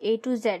A to Z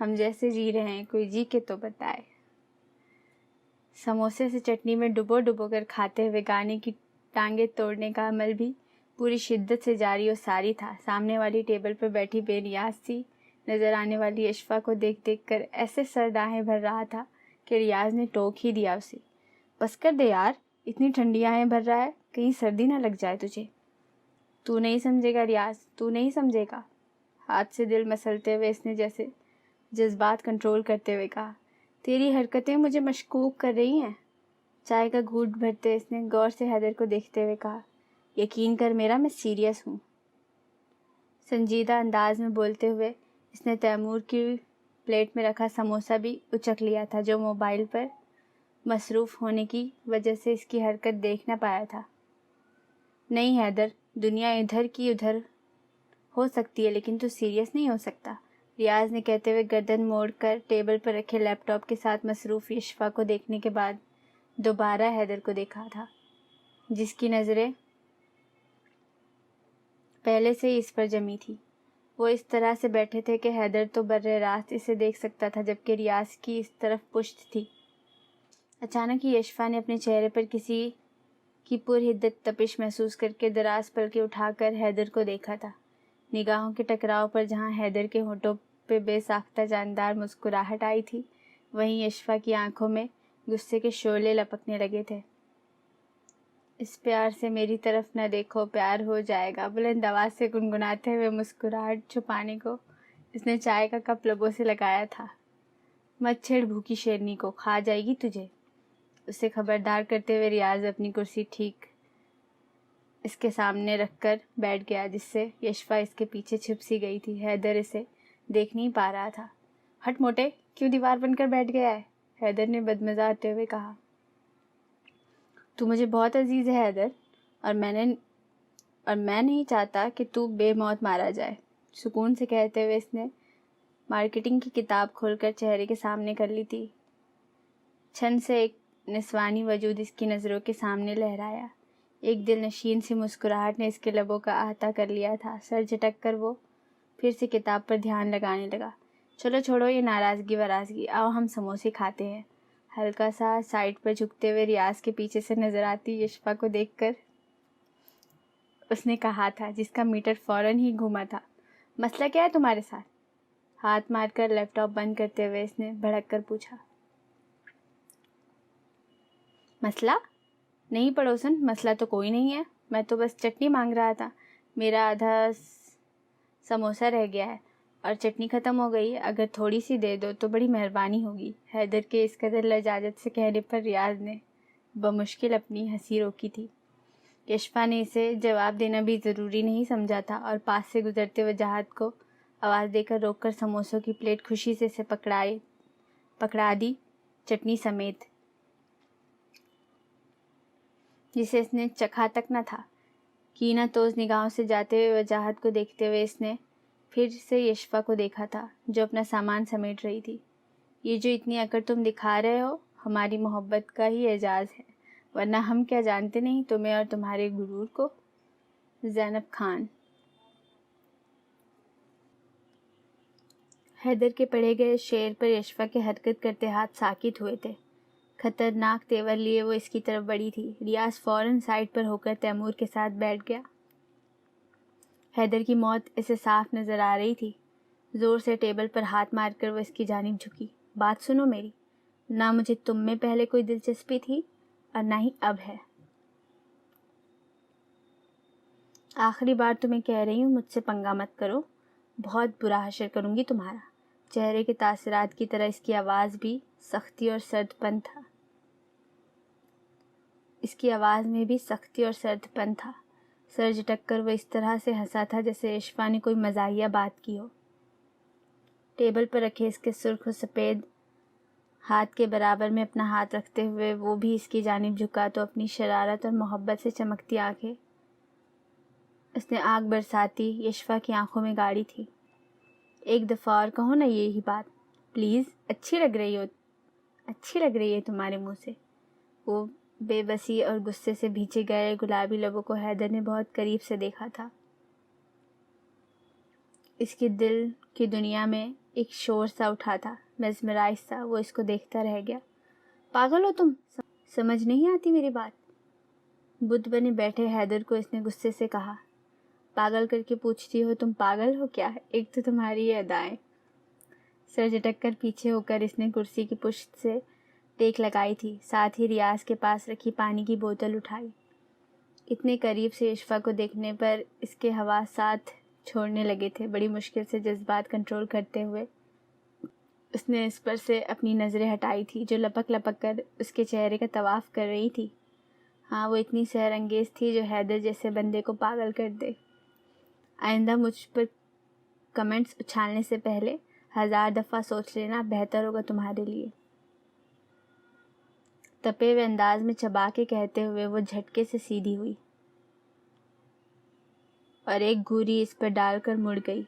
ہم جیسے جی رہے ہیں، کوئی جی کے تو بتائے۔ سموسے سے چٹنی میں ڈبو ڈبو کر کھاتے ہوئے گانے کی ٹانگیں توڑنے کا عمل بھی پوری شدت سے جاری و ساری تھا۔ سامنے والی ٹیبل پر بیٹھی بے نیاز سی نظر آنے والی اشفا کو دیکھ دیکھ کر ایسے سر داہیں بھر رہا تھا کہ ریاض نے ٹوک ہی دیا اسے۔ بس کر دے یار، اتنی ٹھنڈی آہیں بھر رہا ہے، کہیں سردی نہ لگ جائے تجھے۔ تو نہیں سمجھے گا ریاض، تو نہیں سمجھے گا۔ ہاتھ سے دل مسلتے ہوئے اس نے جیسے جذبات کنٹرول کرتے ہوئے کہا، تیری حرکتیں مجھے مشکوک کر رہی ہیں۔ چائے کا گھونٹ بھرتے اس نے غور سے حیدر کو دیکھتے ہوئے کہا، یقین کر میرا، میں سیریس ہوں۔ سنجیدہ انداز میں بولتے ہوئے اس نے تیمور کی پلیٹ میں رکھا سموسہ بھی اچک لیا تھا، جو موبائل پر مصروف ہونے کی وجہ سے اس کی حرکت دیکھ نہ پایا تھا۔ نہیں حیدر، دنیا ادھر کی ادھر ہو سکتی ہے لیکن تو سیریس نہیں ہو سکتا، ریاض نے کہتے ہوئے گردن موڑ کر ٹیبل پر رکھے لیپ ٹاپ کے ساتھ مصروف اشفا کو دیکھنے کے بعد دوبارہ حیدر کو دیکھا تھا، جس کی نظریں پہلے سے ہی اس پر جمی تھی۔ وہ اس طرح سے بیٹھے تھے کہ حیدر تو برِ راست اسے دیکھ سکتا تھا، جبکہ ریاض کی اس طرف پشت تھی۔ اچانک ہی اشفا نے اپنے چہرے پر کسی کی پرحدت تپش محسوس کر کے دراز پلکیں اٹھا کر حیدر کو دیکھا تھا۔ نگاہوں کے ٹکراؤ پر جہاں حیدر کے ہونٹوں پہ بے ساختہ جاندار مسکراہٹ آئی تھی، وہیں اشفا کی آنکھوں میں غصے کے شعلے لپکنے لگے تھے۔ اس پیار سے میری طرف نہ دیکھو، پیار ہو جائے گا، بلند آواز سے گنگناتے ہوئے مسکراہٹ چھپانے کو اس نے چائے کا کپ لبوں سے لگایا تھا۔ مت چھیڑ بھوکی شیرنی کو، کھا جائے گی تجھے، اسے خبردار کرتے ہوئے ریاض اپنی کرسی ٹھیک اس کے سامنے رکھ کر بیٹھ گیا، جس سے اشفا اس کے پیچھے چھپ سی گئی تھی۔ حیدر اسے دیکھ نہیں پا رہا تھا۔ ہٹ موٹے، کیوں دیوار بن کر بیٹھ گیا ہے؟ حیدر نے بدمزہ ہوتے ہوئے کہا۔ تو مجھے بہت عزیز ہے حیدر، اور میں نہیں چاہتا کہ تو بے موت مارا جائے، سکون سے کہتے ہوئے اس نے مارکیٹنگ کی کتاب کھول کر چہرے کے سامنے کر لی تھی۔ چھن سے ایک نسوانی وجود اس کی نظروں کے سامنے لہرایا۔ ایک دل نشین سی مسکراہٹ نے اس کے لبوں کا احاطہ کر لیا تھا۔ سر جھٹک کر وہ پھر سے کتاب پر دھیان لگانے لگا۔ چلو چھوڑو یہ ناراضگی ورازگی، آؤ ہم سموسے کھاتے ہیں۔ ہلکا سا سائڈ پر جھکتے ہوئے ریاض کے پیچھے سے نظر آتی اشفا کو دیکھ کر اس نے کہا تھا، جس کا میٹر فوراً ہی گھوما تھا، مسئلہ کیا ہے تمہارے ساتھ؟ ہاتھ مار کر لیپ ٹاپ بند کرتے ہوئے اس نے بھڑک کر پوچھا۔ مسئلہ؟ نہیں پڑوسن، مسئلہ تو کوئی نہیں ہے، میں تو بس چٹنی مانگ رہا تھا، میرا آدھا سموسہ رہ گیا ہے اور چٹنی ختم ہو گئی ہے، اگر تھوڑی سی دے دو تو بڑی مہربانی ہوگی۔ حیدر کے اس قدر لجاجت سے کہنے پر ریاض نے بمشکل اپنی ہنسی روکی تھی۔ اشفا نے اسے جواب دینا بھی ضروری نہیں سمجھا تھا اور پاس سے گزرتے وجاہت کو آواز دے کر روک کر سموسوں کی پلیٹ خوشی سے اسے پکڑا دی، چٹنی سمیت، جسے اس نے چکھا تک نہ تھا۔ کینہ توز نگاہوں سے جاتے ہوئے وجاہت کو دیکھتے ہوئے اس نے پھر سے اشفا کو دیکھا تھا، جو اپنا سامان سمیٹ رہی تھی۔ یہ جو اتنی اکڑ تم دکھا رہے ہو، ہماری محبت کا ہی اعزاز ہے، ورنہ ہم کیا جانتے نہیں تمہیں اور تمہارے غرور کو۔ زینب خان۔ حیدر کے پڑھے گئے شعر پر اشفا کے حرکت کرتے ہاتھ ساکت ہوئے تھے۔ خطرناک تیور لیے وہ اس کی طرف بڑھی تھی۔ ریاض فوراً سائڈ پر ہو کر تیمور کے ساتھ بیٹھ گیا۔ حیدر کی موت اسے صاف نظر آ رہی تھی۔ زور سے ٹیبل پر ہاتھ مار کر وہ اس کی جانب جھکی۔ بات سنو میری، نہ مجھے تم میں پہلے کوئی دلچسپی تھی اور نہ ہی اب ہے۔ آخری بار تمہیں کہہ رہی ہوں، مجھ سے پنگا مت کرو، بہت برا حشر کروں گی تمہارا۔ چہرے کے تاثرات کی طرح اس کی آواز بھی سختی اور سرد پن تھا۔ اس کی آواز میں بھی سختی اور سرد پن تھا۔ سر جھٹک کر وہ اس طرح سے ہنسا تھا جیسے اشفا نے کوئی مزاحیہ بات کی ہو۔ ٹیبل پر رکھے اس کے سرخ و سفید ہاتھ کے برابر میں اپنا ہاتھ رکھتے ہوئے وہ بھی اس کی جانب جھکا تو اپنی شرارت اور محبت سے چمکتی آنکھیں اس نے آگ برساتی اشفا کی آنکھوں میں گاڑی تھی۔ ایک دفعہ اور کہو نا یہی بات، پلیز، اچھی لگ رہی ہے تمہارے منہ سے۔ وہ بے بسی اور غصے سے بھیچے گئے گلابی لبوں کو حیدر نے بہت قریب سے دیکھا تھا۔ اس کے دل کی دنیا میں ایک شور سا اٹھا تھا، میزمرائز سا۔ وہ اس کو دیکھتا رہ گیا۔ پاگل ہو تم؟ سمجھ نہیں آتی میری بات؟ بدھ بنے بیٹھے حیدر کو اس نے غصے سے کہا۔ پاگل کر کے پوچھتی ہو؟ تم پاگل ہو کیا؟ ایک تو تمہاری یہ ادائیں۔ سر جھٹک کر پیچھے ہو کر اس نے کرسی کی پشت سے ٹیک لگائی تھی، ساتھ ہی ریاض کے پاس رکھی پانی کی بوتل اٹھائی۔ اتنے قریب سے اشفا کو دیکھنے پر اس کے حواسات چھوڑنے لگے تھے۔ بڑی مشکل سے جذبات کنٹرول کرتے ہوئے اس نے اس پر سے اپنی نظریں ہٹائی تھی جو لپک لپک کر اس کے چہرے کا طواف کر رہی تھی۔ ہاں، وہ اتنی سحر انگیز تھی جو حیدر جیسے بندے کو پاگل کر دے۔ آئندہ مجھ پر کمنٹس اچھالنے سے پہلے 1000 دفعہ سوچ لینا، بہتر ہوگا تمہارے لیے۔ تپے ہوئے انداز میں چبا کے کہتے ہوئے وہ جھٹکے سے سیدھی ہوئی اور ایک گھوری اس پر ڈال کر مڑ گئی۔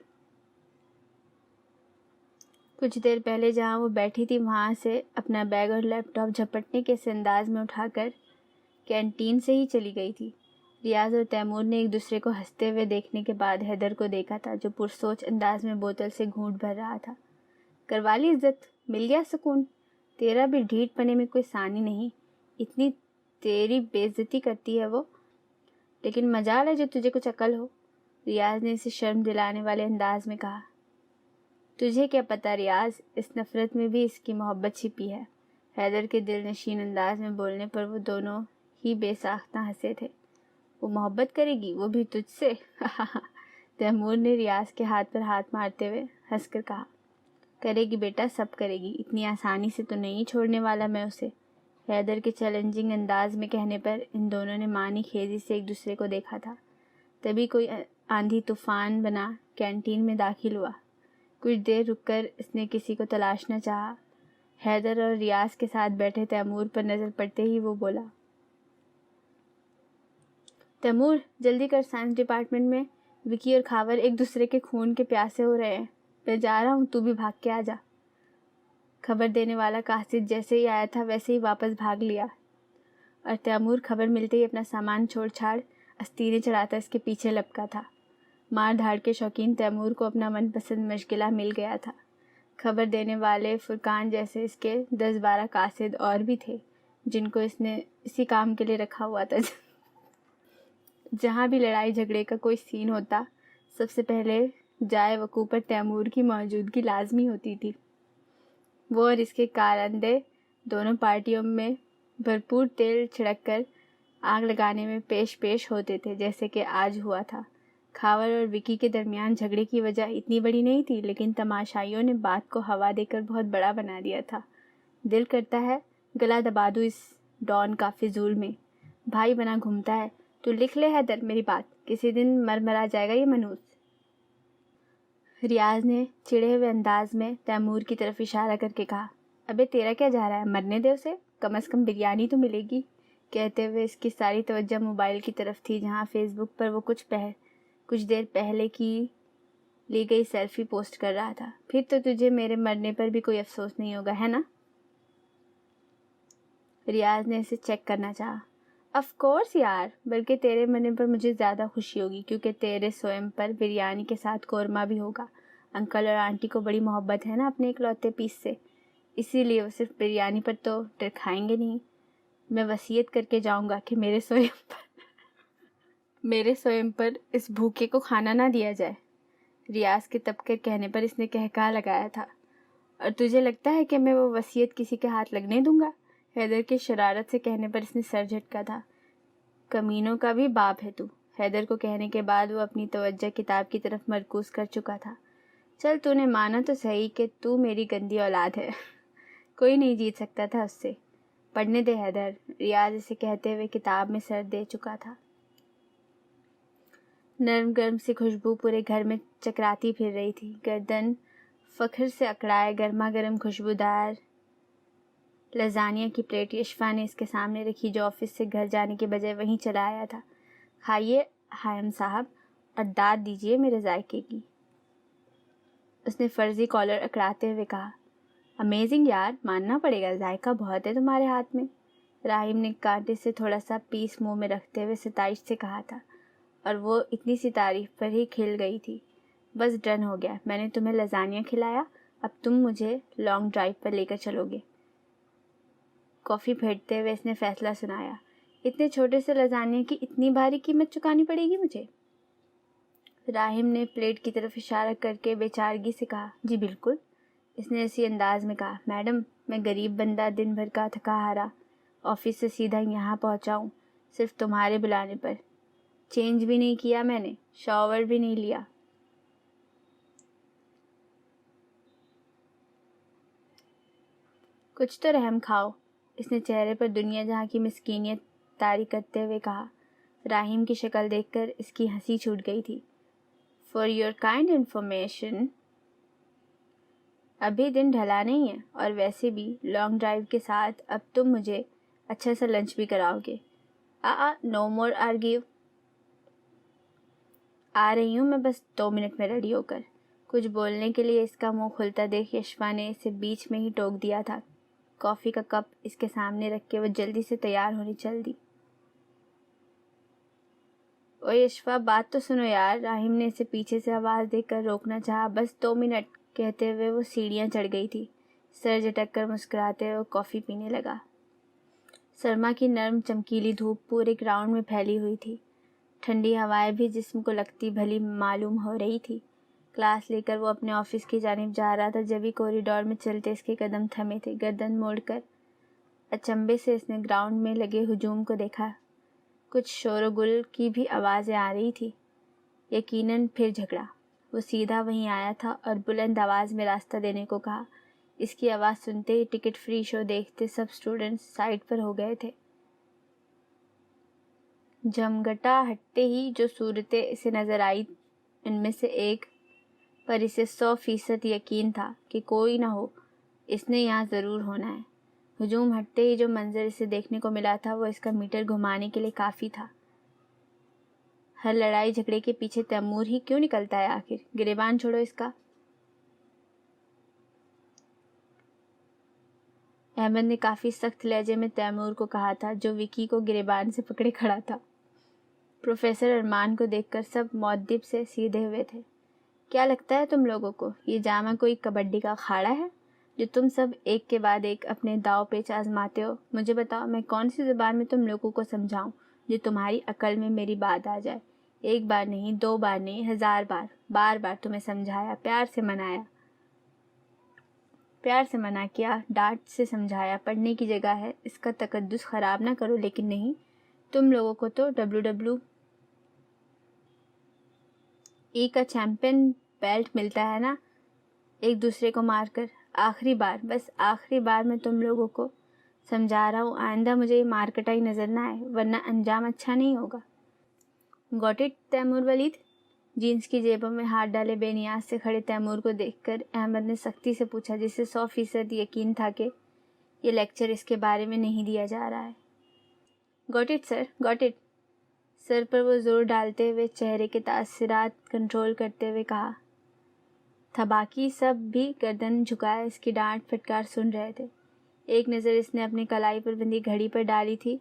کچھ دیر پہلے جہاں وہ بیٹھی تھی وہاں سے اپنا بیگ اور لیپ ٹاپ جھپٹنے کے اس انداز میں اٹھا کر کینٹین سے ہی چلی گئی تھی۔ ریاض اور تیمور نے ایک دوسرے کو ہنستے ہوئے دیکھنے کے بعد حیدر کو دیکھا تھا جو پرسوچ انداز میں بوتل سے گھونٹ بھر رہا تھا۔ کروا لی عزت، مل گیا سکون؟ تیرا بھی ڈھیٹ پنے میں کوئی ثانی نہیں، اتنی تیری بے عزتی کرتی ہے وہ، لیکن مجال ہے جو تجھے کچھ عقل ہو۔ ریاض نے اسے شرم دلانے والے انداز میں کہا۔ تجھے کیا پتا ریاض، اس نفرت میں بھی اس کی محبت چھپی ہے۔ حیدر کے دل نشین انداز میں بولنے پر وہ دونوں ہی بے ساختہ ہنسے تھے۔ وہ محبت کرے گی، وہ بھی تجھ سے؟ تیمور نے ریاض کے ہاتھ پر ہاتھ مارتے ہوئے ہنس کر کہا۔ کرے گی بیٹا، سب کرے گی، اتنی آسانی سے تو نہیں چھوڑنے والا میں اسے۔ حیدر کے چیلنجنگ انداز میں کہنے پر ان دونوں نے معنی خیزی سے ایک دوسرے کو دیکھا تھا۔ تبھی کوئی آندھی طوفان بنا کینٹین میں داخل ہوا۔ کچھ دیر رک کر اس نے کسی کو تلاشنا چاہا۔ حیدر اور ریاض کے ساتھ بیٹھے تیمور پر نظر پڑتے ہی وہ بولا۔ تیمور، جلدی کر، سائنس ڈپارٹمنٹ میں وکی اور کھاور ایک دوسرے کے خون کے پیاسے ہو رہے ہیں۔ میں جا رہا ہوں، تو بھی بھاگ کے آ جا۔ خبر دینے والا قاصد جیسے ہی آیا تھا ویسے ہی واپس بھاگ لیا اور تیمور خبر ملتے ہی اپنا سامان چھوڑ چھاڑ استینے چڑھاتا اس کے پیچھے لپکا تھا۔ مار دھاڑ کے شوقین تیمور کو اپنا من پسند مشغلہ مل گیا تھا۔ خبر دینے والے فرقان جیسے اس کے 10-12 قاصد اور بھی تھے جن کو اس نے اسی کام کے لیے رکھا ہوا تھا۔ جہاں بھی لڑائی جھگڑے کا کوئی سین ہوتا، سب سے پہلے جائے وقوع پر تیمور کی موجودگی لازمی ہوتی تھی۔ وہ اور اس کے کارندے دونوں پارٹیوں میں بھرپور تیل چھڑک کر آگ لگانے میں پیش ہوتے تھے، جیسے کہ آج ہوا تھا۔ کھاور اور وکی کے درمیان جھگڑے کی وجہ اتنی بڑی نہیں تھی، لیکن تماشائیوں نے بات کو ہوا دے کر بہت بڑا بنا دیا تھا۔ دل کرتا ہے گلا دبا دوں اس ڈان کا فضول میں، بھائی بنا گھومتا ہے۔ تو لکھ لے حیدر میری بات، کسی دن مرمرا جائے گا یہ منوس۔ ریاض نے چڑے ہوئے انداز میں تیمور کی طرف اشارہ کر کے کہا۔ ابے تیرا کیا جا رہا ہے، مرنے دے اسے، کم از کم بریانی تو ملے گی۔ کہتے ہوئے اس کی ساری توجہ موبائل کی طرف تھی جہاں فیس بک پر وہ کچھ دیر پہلے کی لی گئی سیلفی پوسٹ کر رہا تھا۔ پھر تو تجھے میرے مرنے پر بھی کوئی افسوس نہیں ہوگا، ہے نا؟ ریاض نے اسے چیک کرنا چاہا۔ آف کورس یار، بلکہ تیرے مرنے پر مجھے زیادہ خوشی ہوگی کیونکہ تیرے سوئم پر بریانی کے ساتھ قورمہ بھی ہوگا۔ انکل اور آنٹی کو بڑی محبت ہے نا اپنے اکلوتے پیس سے، اسی لیے وہ صرف بریانی پر تو کھائیں گے نہیں۔ میں وصیت کر کے جاؤں گا کہ میرے سوئم پر اس بھوکے کو کھانا نہ دیا جائے۔ ریاض کے تب کر کہنے پر اس نے کہکہا لگایا تھا۔ اور تجھے لگتا ہے کہ میں وہ وصیت کسی کے ہاتھ لگنے دوں گا؟ حیدر کے شرارت سے کہنے پر اس نے سر جھٹکا تھا۔ کمینوں کا بھی باپ ہے تو۔ حیدر کو کہنے کے بعد وہ اپنی توجہ کتاب کی طرف مرکوز کر چکا تھا۔ چل تو نے مانا تو صحیح کہ تو میری گندی اولاد ہے، کوئی نہیں جیت سکتا تھا اس سے۔ پڑھنے دے حیدر، ریاض اسے کہتے ہوئے کتاب میں سر دے چکا تھا۔ نرم گرم سی خوشبو پورے گھر میں چکراتی پھر رہی تھی۔ گردن فخر سے اکڑائے گرما گرم خوشبودار لازانیہ کی پلیٹ اشفا نے اس کے سامنے رکھی جو آفس سے گھر جانے کے بجائے وہیں چلا آیا تھا۔ کھائیے حائم صاحب اور داد دیجیے میرے ذائقے کی، اس نے فرضی کالر اکڑاتے ہوئے کہا۔ امیزنگ یار، ماننا پڑے گا، ذائقہ بہت ہے تمہارے ہاتھ میں، راہیم نے کانٹے سے تھوڑا سا پیس منہ میں رکھتے ہوئے ستائش سے کہا تھا، اور وہ اتنی سی تعریف پر ہی کھل گئی تھی۔ بس ڈن ہو گیا، میں نے تمہیں لازانیہ کھلایا اب تم مجھے لانگ ڈرائیو پر لے کر چلو گے۔ کافی پھیرتے ہوئے اس نے فیصلہ سنایا۔ اتنے چھوٹے سے لازانیہ کی اتنی بھاری قیمت چکانی پڑے گی مجھے؟ راہم نے پلیٹ کی طرف اشارہ کر کے بے چارگی سے کہا، جی بالکل۔ اس نے اسی انداز میں کہا، میڈم میں غریب بندہ دن بھر کا تھکا ہارا آفس سے سیدھا یہاں پہنچا ہوں صرف تمہارے بلانے پر۔ چینج بھی نہیں کیا میں نے، شاور بھی نہیں لیا۔ کچھ تو رحم کھاؤ، اس نے چہرے پر دنیا جہاں کی مسکینیت طاری کرتے ہوئے کہا۔ راہیم کی شکل دیکھ کر اس کی ہنسی چھوٹ گئی تھی۔ فار یور کائنڈ انفارمیشن، ابھی دن ڈھلا نہیں ہے، اور ویسے بھی لانگ ڈرائیو کے ساتھ اب تم مجھے اچھا سا لنچ بھی کراؤ گے۔ نو مور آرگیو۔ آ رہی ہوں میں بس 2 منٹ میں ریڈی ہو کر۔ کچھ بولنے کے لیے اس کا منہ کھلتا دیکھ یشوا نے اسے بیچ میں ہی ٹوک دیا تھا۔ کافی کا کپ اس کے سامنے رکھ کے وہ جلدی سے تیار ہونے چل دی۔ او یشوا بات تو سنو یار، راہم نے اسے پیچھے سے آواز دے کر روکنا چاہا۔ بس 2 منٹ کہتے ہوئے وہ سیڑھیاں چڑھ گئی تھی۔ سر جھٹک کر مسکراتے ہوئے کافی پینے لگا۔ سرما کی نرم چمکیلی دھوپ پورے گراؤنڈ میں پھیلی ہوئی تھی۔ ٹھنڈی ہوائیں بھی جسم کو لگتی بھلی معلوم ہو رہی تھی۔ کلاس لے کر وہ اپنے آفس کی جانب جا رہا تھا، جبھی کوریڈور میں چلتے اس کے قدم تھمے تھے۔ گردن موڑ کر اچنبھے سے اس نے گراؤنڈ میں لگے ہجوم کو دیکھا۔ کچھ شور و گل کی بھی آوازیں آ رہی تھی۔ یقیناً پھر جھگڑا۔ وہ سیدھا وہیں آیا تھا اور بلند آواز میں راستہ دینے کو کہا۔ اس کی آواز سنتے ہی ٹکٹ فری شو دیکھتے سب اسٹوڈنٹس سائڈ پر ہو گئے تھے۔ جھمگٹا ہٹتے ہی جو صورتیں اسے نظر آئی ان میں سے ایک پر اسے 100% یقین تھا کہ کوئی نہ ہو، اس نے یہاں ضرور ہونا ہے۔ ہجوم ہٹتے ہی جو منظر اسے دیکھنے کو ملا تھا وہ اس کا میٹر گھمانے کے لیے کافی تھا۔ ہر لڑائی جھگڑے کے پیچھے تیمور ہی کیوں نکلتا ہے آخر؟ گریبان چھوڑو اس کا۔ احمد نے کافی سخت لہجے میں تیمور کو کہا تھا، جو وکی کو گریبان سے پکڑے کھڑا تھا۔ پروفیسر ارمان کو دیکھ کر سب مؤدب سے سیدھے ہوئے تھے۔ کیا لگتا ہے تم لوگوں کو یہ جامع کوئی کبڈی کا اکھاڑا ہے جو تم سب ایک کے بعد ایک اپنے داؤ پیچ آزماتے ہو؟ مجھے بتاؤ میں کون سی زبان میں تم لوگوں کو سمجھاؤں جو تمہاری عقل میں میری بات آ جائے؟ 1 بار نہیں، 2 بار نہیں، 1000 بار، بار بار تمہیں سمجھایا، پیار سے منایا، پیار سے منع کیا، ڈانٹ سے سمجھایا، پڑھنے کی جگہ ہے، اس کا تقدس خراب نہ کرو، لیکن نہیں، تم لوگوں کو تو WWE کا چیمپئن بیلٹ ملتا ہے نا ایک دوسرے کو مار کر۔ آخری بار، بس آخری بار میں تم لوگوں کو سمجھا رہا ہوں، آئندہ مجھے یہ مارکٹائی نظر نہ آئے ورنہ انجام اچھا نہیں ہوگا۔ Got it Taimur Walid? Jeans کی جیبوں میں ہاتھ ڈالے بے نیاز سے کھڑے تیمور کو دیکھ کر احمد نے سختی سے پوچھا، جسے 100% یقین تھا کہ یہ لیکچر اس کے بارے میں نہیں دیا جا رہا ہے۔ Got it sir, got it. Sir پر وہ زور ڈالتے ہوئے چہرے کے تاثرات کنٹرول کرتے ہوئے کہا تھا۔ باقی سب بھی گردن جھکائے اس کی ڈانٹ پھٹکار سن رہے تھے۔ ایک نظر اس نے اپنی کلائی پر بندھی گھڑی پر ڈالی تھی۔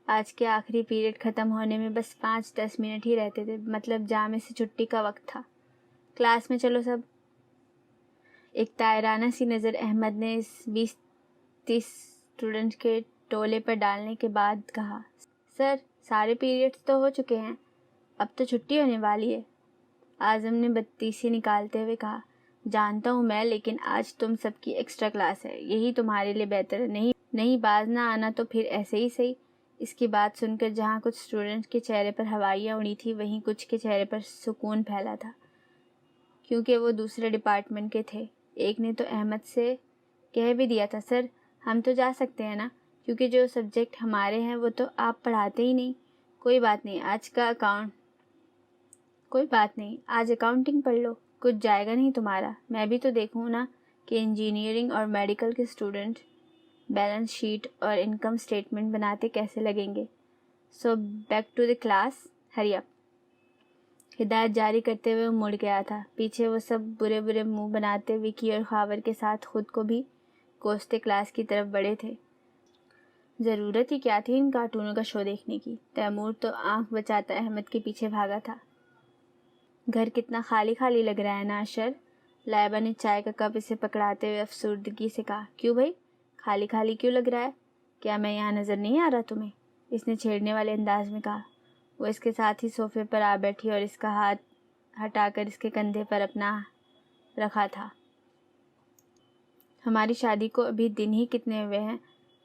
آج کے آخری پیریڈ ختم ہونے میں بس 5-10 منٹ ہی رہتے تھے، مطلب جامع سے چھٹی کا وقت تھا۔ کلاس میں چلو سب۔ ایک طائرانہ سی نظر احمد نے اس 20-30 اسٹوڈنٹ کے ٹولے پر ڈالنے کے بعد کہا، سر سارے پیریڈز تو ہو چکے ہیں، اب تو چھٹی ہونے والی ہے۔ اعظم نے بتیسی نکالتے ہوئے کہا، جانتا ہوں میں، لیکن آج تم سب کی ایکسٹرا کلاس ہے، یہی تمہارے لیے بہتر ہے۔ نہیں باز نہ آنا تو پھر ایسے ہی صحیح۔ اس کی بات سن کر جہاں کچھ اسٹوڈنٹ کے چہرے پر ہوائیاں اڑی تھی، وہیں کچھ کے چہرے پر سکون پھیلا تھا، کیونکہ وہ دوسرے ڈپارٹمنٹ کے تھے۔ ایک نے تو احمد سے کہہ بھی دیا تھا، سر ہم تو جا سکتے ہیں نا، کیونکہ جو سبجیکٹ ہمارے ہیں وہ تو آپ پڑھاتے ہی نہیں۔ کوئی بات نہیں، آج اکاؤنٹنگ پڑھ لو، کچھ جائے گا نہیں تمہارا۔ میں بھی تو دیکھوں نا کہ انجینئرنگ اور میڈیکل کے اسٹوڈنٹ بیلنس شیٹ اور انکم سٹیٹمنٹ بناتے کیسے لگیں گے۔ So back to the class, hurry up. ہدایت جاری کرتے ہوئے وہ مڑ گیا تھا۔ پیچھے وہ سب برے برے منہ بناتے وکی اور خاور کے ساتھ خود کو بھی کوستے کلاس کی طرف بڑھے تھے۔ ضرورت ہی کیا تھی ان کارٹونوں کا شو دیکھنے کی؟ تیمور تو آنکھ بچاتا احمد کے پیچھے بھاگا تھا۔ گھر کتنا خالی خالی لگ رہا ہے نا اشر؟ لائبہ نے چائے کا کپ اسے پکڑاتے ہوئے افسردگی سے کہا۔ کیوں بھائی، خالی خالی کیوں لگ رہا ہے؟ کیا میں یہاں نظر نہیں آ رہا تمہیں؟ اس نے چھیڑنے والے انداز میں کہا۔ وہ اس کے ساتھ ہی صوفے پر آ بیٹھی اور اس کا ہاتھ ہٹا کر اس کے کندھے پر اپنا رکھا تھا۔ ہماری شادی کو ابھی دن ہی کتنے ہوئے ہیں،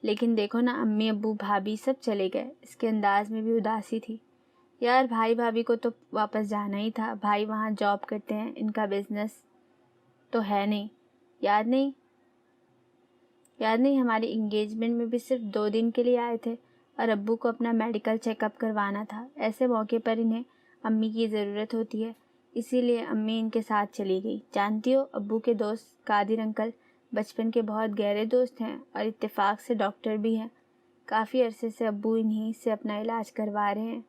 لیکن دیکھو نا، امی ابو بھابھی سب چلے گئے۔ اس کے انداز میں بھی اداسی تھی۔ یار بھائی بھابھی کو تو واپس جانا ہی تھا، بھائی وہاں جاب کرتے ہیں، ان کا بزنس تو ہے نہیں۔ یاد نہیں ہماری انگیجمنٹ میں بھی صرف 2 دن کے لیے آئے تھے اور ابو کو اپنا میڈیکل چیک اپ کروانا تھا۔ ایسے موقع پر انہیں امی کی ضرورت ہوتی ہے، اسی لیے امی ان کے ساتھ چلی گئی۔ جانتی ہو، ابو کے دوست قادر انکل بچپن کے بہت گہرے دوست ہیں اور اتفاق سے ڈاکٹر بھی ہیں۔ کافی عرصے سے ابو انہی سے اپنا علاج کروا رہے ہیں۔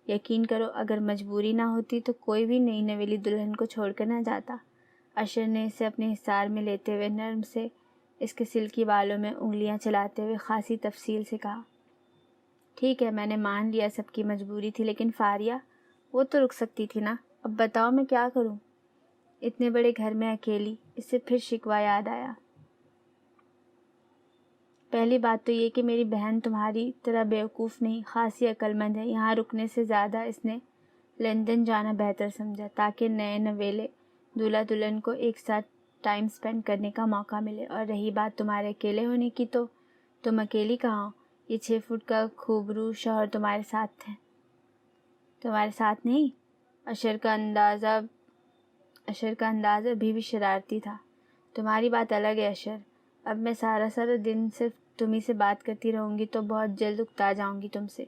یقین کرو، اگر مجبوری نہ ہوتی تو کوئی بھی نئی نویلی دلہن کو چھوڑ کر نہ جاتا۔ اشر نے اسے اپنے حصار میں لیتے ہوئے نرم سے اس کے سلکی بالوں میں انگلیاں چلاتے ہوئے خاصی تفصیل سے کہا۔ ٹھیک ہے، میں نے مان لیا سب کی مجبوری تھی، لیکن فاریہ، وہ تو رک سکتی تھی نا۔ اب بتاؤ میں کیا کروں؟ اتنے بڑے گھر میں اکیلی۔ اسے پھر شکوہ یاد آیا۔ پہلی بات تو یہ کہ میری بہن تمہاری طرح بیوقوف نہیں، خاصی عقل مند ہے۔ یہاں رکنے سے زیادہ اس نے لندن جانا بہتر سمجھا، تاکہ نئے نویلے دولہا دلہن کو ایک ساتھ ٹائم سپینڈ کرنے کا موقع ملے۔ اور رہی بات تمہارے اکیلے ہونے کی، تو تم اکیلی کہاں ہو؟ یہ 6 فٹ کا خوبرو شوہر تمہارے ساتھ نہیں؟ اشر کا انداز ابھی بھی شرارتی تھا۔ تمہاری بات الگ ہے اشر، اب میں سارا دن صرف تمہیں سے بات کرتی رہوں گی تو بہت جلد اکتا جاؤں گی تم سے،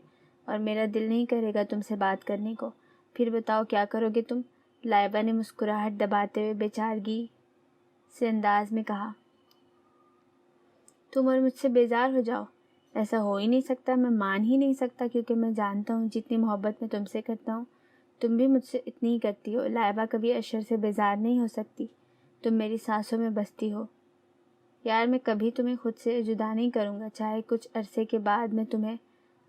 اور میرا دل نہیں کرے گا تم سے بات کرنے کو۔ پھر بتاؤ کیا کرو گے تم؟ لائبہ نے مسکراہٹ دباتے ہوئے بیچارگی سے انداز میں کہا۔ تم اور مجھ سے بیزار ہو جاؤ؟ ایسا ہو ہی نہیں سکتا، میں مان ہی نہیں سکتا، کیونکہ میں جانتا ہوں جتنی محبت میں تم سے کرتا ہوں تم بھی مجھ سے اتنی ہی کرتی ہو۔ لائبہ کبھی اشر سے بیزار نہیں ہو سکتی، تم میری سانسوں میں بستی ہو۔ یار میں کبھی تمہیں خود سے جدا نہیں کروں گا، چاہے کچھ عرصے کے بعد میں تمہیں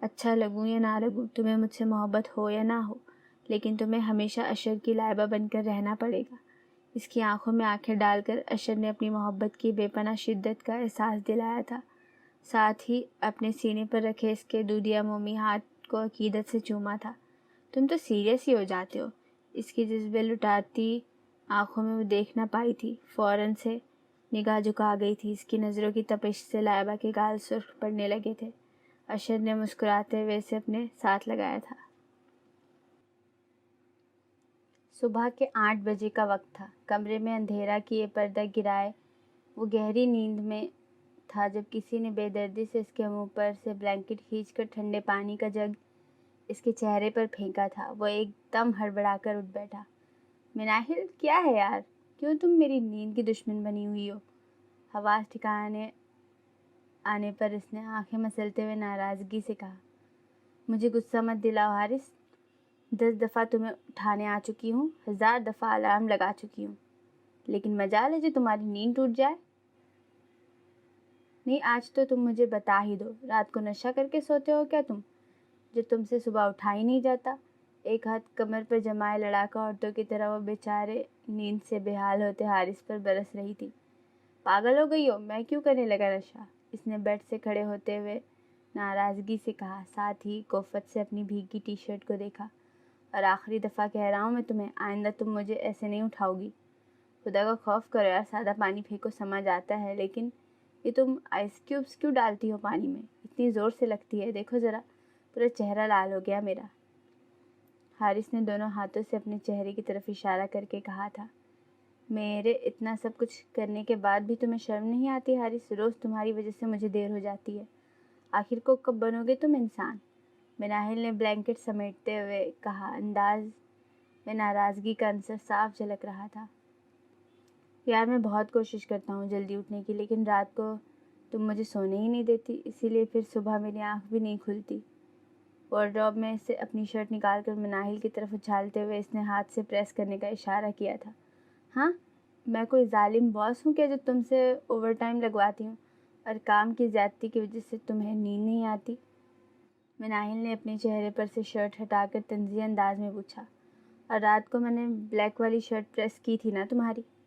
اچھا لگوں یا نہ لگوں، تمہیں مجھ سے محبت ہو یا نہ ہو، لیکن تمہیں ہمیشہ اشر کی لائبہ بن کر رہنا پڑے گا۔ اس کی آنکھوں میں آنکھیں ڈال کر اشر نے اپنی محبت کی بے پناہ شدت کا احساس دلایا تھا، ساتھ ہی اپنے سینے پر رکھے اس کے دودیا مومی ہاتھ کو عقیدت سے چوما تھا۔ تم تو سیریس ہی ہو جاتے ہو۔ اس کی جذبے لٹاتی آنکھوں میں وہ دیکھ نہ پائی تھی، فوراً سے نگاہ جھکا گئی تھی۔ اس کی نظروں کی تپش سے لائبہ کے گال سرخ پڑنے لگے تھے۔ اشر نے مسکراتے ہوئے اسے اپنے ساتھ لگایا تھا۔ صبح کے 8 بجے کا وقت تھا۔ کمرے میں اندھیرا کیے پردہ گرائے وہ گہری نیند میں تھا جب کسی نے بے دردی سے اس کے منہ پر سے بلینکٹ کھینچ کر ٹھنڈے پانی کا جگ اس کے چہرے پر پھینکا تھا۔ وہ ایک دم ہڑبڑا کر اٹھ بیٹھا۔ مناہل، کیا ہے یار؟ کیوں تم میری نیند کی دشمن بنی ہوئی ہو؟ حواس ٹھکانے آنے پر اس نے آنکھیں مسلتے ہوئے ناراضگی سے کہا۔ مجھے غصہ مت دلاؤ حارث، 10 دفعہ تمہیں اٹھانے آ چکی ہوں، 1000 دفعہ الارم لگا چکی ہوں، لیکن مجال ہے جو تمہاری نیند ٹوٹ جائے؟ نہیں، آج تو تم مجھے بتا ہی دو، رات کو نشہ کر کے سوتے ہو کیا تم، جو تم سے صبح اٹھا ہی نہیں جاتا؟ ایک ہاتھ کمر پر جمائے لڑاکا عورتوں کی طرح وہ بیچارے نیند سے بے حال ہوتے حارث پر برس رہی تھی۔ پاگل ہو گئی ہو؟ میں کیوں کرنے لگا نشہ؟ اس نے بیڈ سے کھڑے ہوتے ہوئے ناراضگی سے کہا، ساتھ ہی کوفت سے اپنی بھیگی ٹی شرٹ کو دیکھا۔ اور آخری دفعہ کہہ رہا ہوں میں تمہیں، آئندہ تم مجھے ایسے نہیں اٹھاؤ گی۔ خدا کا خوف کرو یار، سادہ پانی پھینکو سمجھ آتا ہے، لیکن یہ تم آئس کیوبس کیوں ڈالتی ہو پانی میں؟ اتنی زور سے لگتی ہے، دیکھو ذرا، پورا چہرہ لال ہو گیا میرا۔ حارث نے دونوں ہاتھوں سے اپنے چہرے کی طرف اشارہ کر کے کہا تھا۔ میرے اتنا سب کچھ کرنے کے بعد بھی تمہیں شرم نہیں آتی حارث؟ روز تمہاری وجہ سے مجھے دیر ہو جاتی ہے، آخر کو کب بنو گے تم انسان؟ مناہل نے بلینکٹ سمیٹتے ہوئے کہا، انداز میں ناراضگی کا عنصر صاف جھلک رہا تھا۔ یار میں بہت کوشش کرتا ہوں جلدی اٹھنے کی، لیکن رات کو تم مجھے سونے ہی نہیں دیتی، اسی لیے پھر صبح میری آنکھ بھی نہیں کھلتی۔ وارڈروب میں سے اپنی شرٹ نکال کر مناہل کی طرف اچھالتے ہوئے اس نے ہاتھ سے پریس کرنے کا اشارہ کیا تھا۔ ہاں، میں کوئی ظالم باس ہوں کیا جو تم سے اوور ٹائم لگواتی ہوں اور کام کی زیادتی کی وجہ سے تمہیں نیند نہیں آتی؟ مناہل نے اپنے چہرے پر سے شرٹ ہٹا کر طنزیہ انداز میں پوچھا۔ اور رات کو میں نے بلیک والی شرٹ پریس کی تھی نا تمہاری؟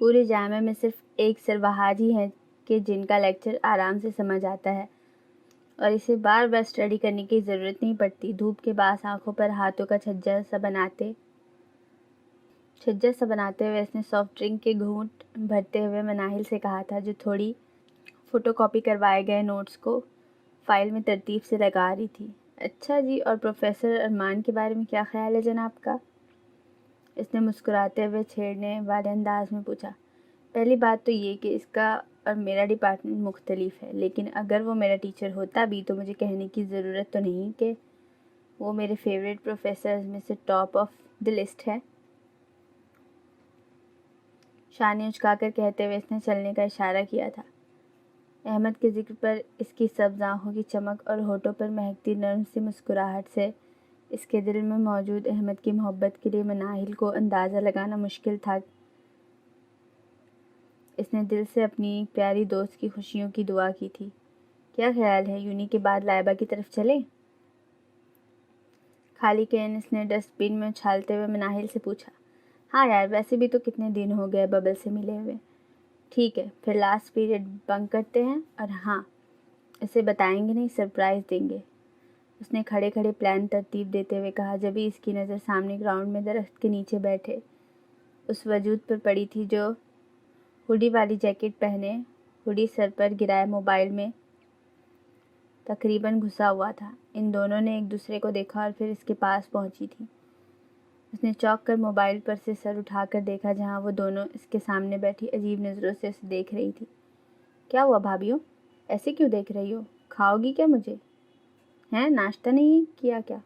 پورے جامعہ میں صرف ایک سربراج ہی ہے کہ جن کا لیکچر آرام سے سمجھ آتا ہے اور اسے بار بار اسٹڈی کرنے کی ضرورت نہیں پڑتی۔ دھوپ کے باعث آنکھوں پر ہاتھوں کا چھجا سا بناتے ہوئے اس نے سافٹ ڈرنک کے گھونٹ بھرتے ہوئے مناہل سے کہا تھا، جو تھوڑی فوٹو کاپی کروائے گئے نوٹس کو فائل میں ترتیب سے لگا رہی تھی۔ اچھا جی، اور پروفیسر ارمان کے بارے میں کیا خیال ہے جناب کا؟ اس نے مسکراتے ہوئے چھیڑنے والے انداز میں پوچھا۔ پہلی بات تو یہ کہ اس کا اور میرا ڈپارٹمنٹ مختلف ہے، لیکن اگر وہ میرا ٹیچر ہوتا بھی تو مجھے کہنے کی ضرورت تو نہیں کہ وہ میرے فیوریٹ پروفیسرز میں سے ٹاپ آف دی لسٹ ہے۔ شانے اچکا کر کہتے ہوئے اس نے چلنے کا اشارہ کیا تھا۔ احمد کے ذکر پر اس کی سبز آنکھوں کی چمک اور ہونٹوں پر مہکتی نرم سی مسکراہٹ سے اس کے دل میں موجود احمد کی محبت کے لیے مناہل کو اندازہ لگانا مشکل تھا۔ اس نے دل سے اپنی پیاری دوست کی خوشیوں کی دعا کی تھی۔ کیا خیال ہے یونی کے بعد لائبہ کی طرف چلیں؟ خالی کین اس نے ڈسٹ بن میں اچھالتے ہوئے مناہل سے پوچھا۔ ہاں یار، ویسے بھی تو کتنے دن ہو گئے ببل سے ملے ہوئے۔ ٹھیک ہے، پھر لاسٹ پیریڈ بنک کرتے ہیں، اور ہاں، اسے بتائیں گے نہیں، سرپرائز دیں گے۔ اس نے کھڑے کھڑے پلان ترتیب دیتے ہوئے کہا، جبھی اس کی نظر سامنے گراؤنڈ میں درخت کے نیچے بیٹھے اس وجود پر پڑی تھی جو ہوڈی والی جیکٹ پہنے، ہوڈی سر پر گرائے موبائل میں تقریباً گھسا ہوا تھا۔ ان دونوں نے ایک دوسرے کو دیکھا اور پھر اس کے پاس پہنچی تھی۔ اس نے چونک کر موبائل پر سے سر اٹھا کر دیکھا جہاں وہ دونوں اس کے سامنے بیٹھی عجیب نظروں سے اسے دیکھ رہی تھی۔ کیا ہوا بھابھیوں؟ ایسے کیوں دیکھ رہی ہو؟ کھاؤ گی کیا مجھے؟ ہیں، ناشتہ نہیں کیا کیا؟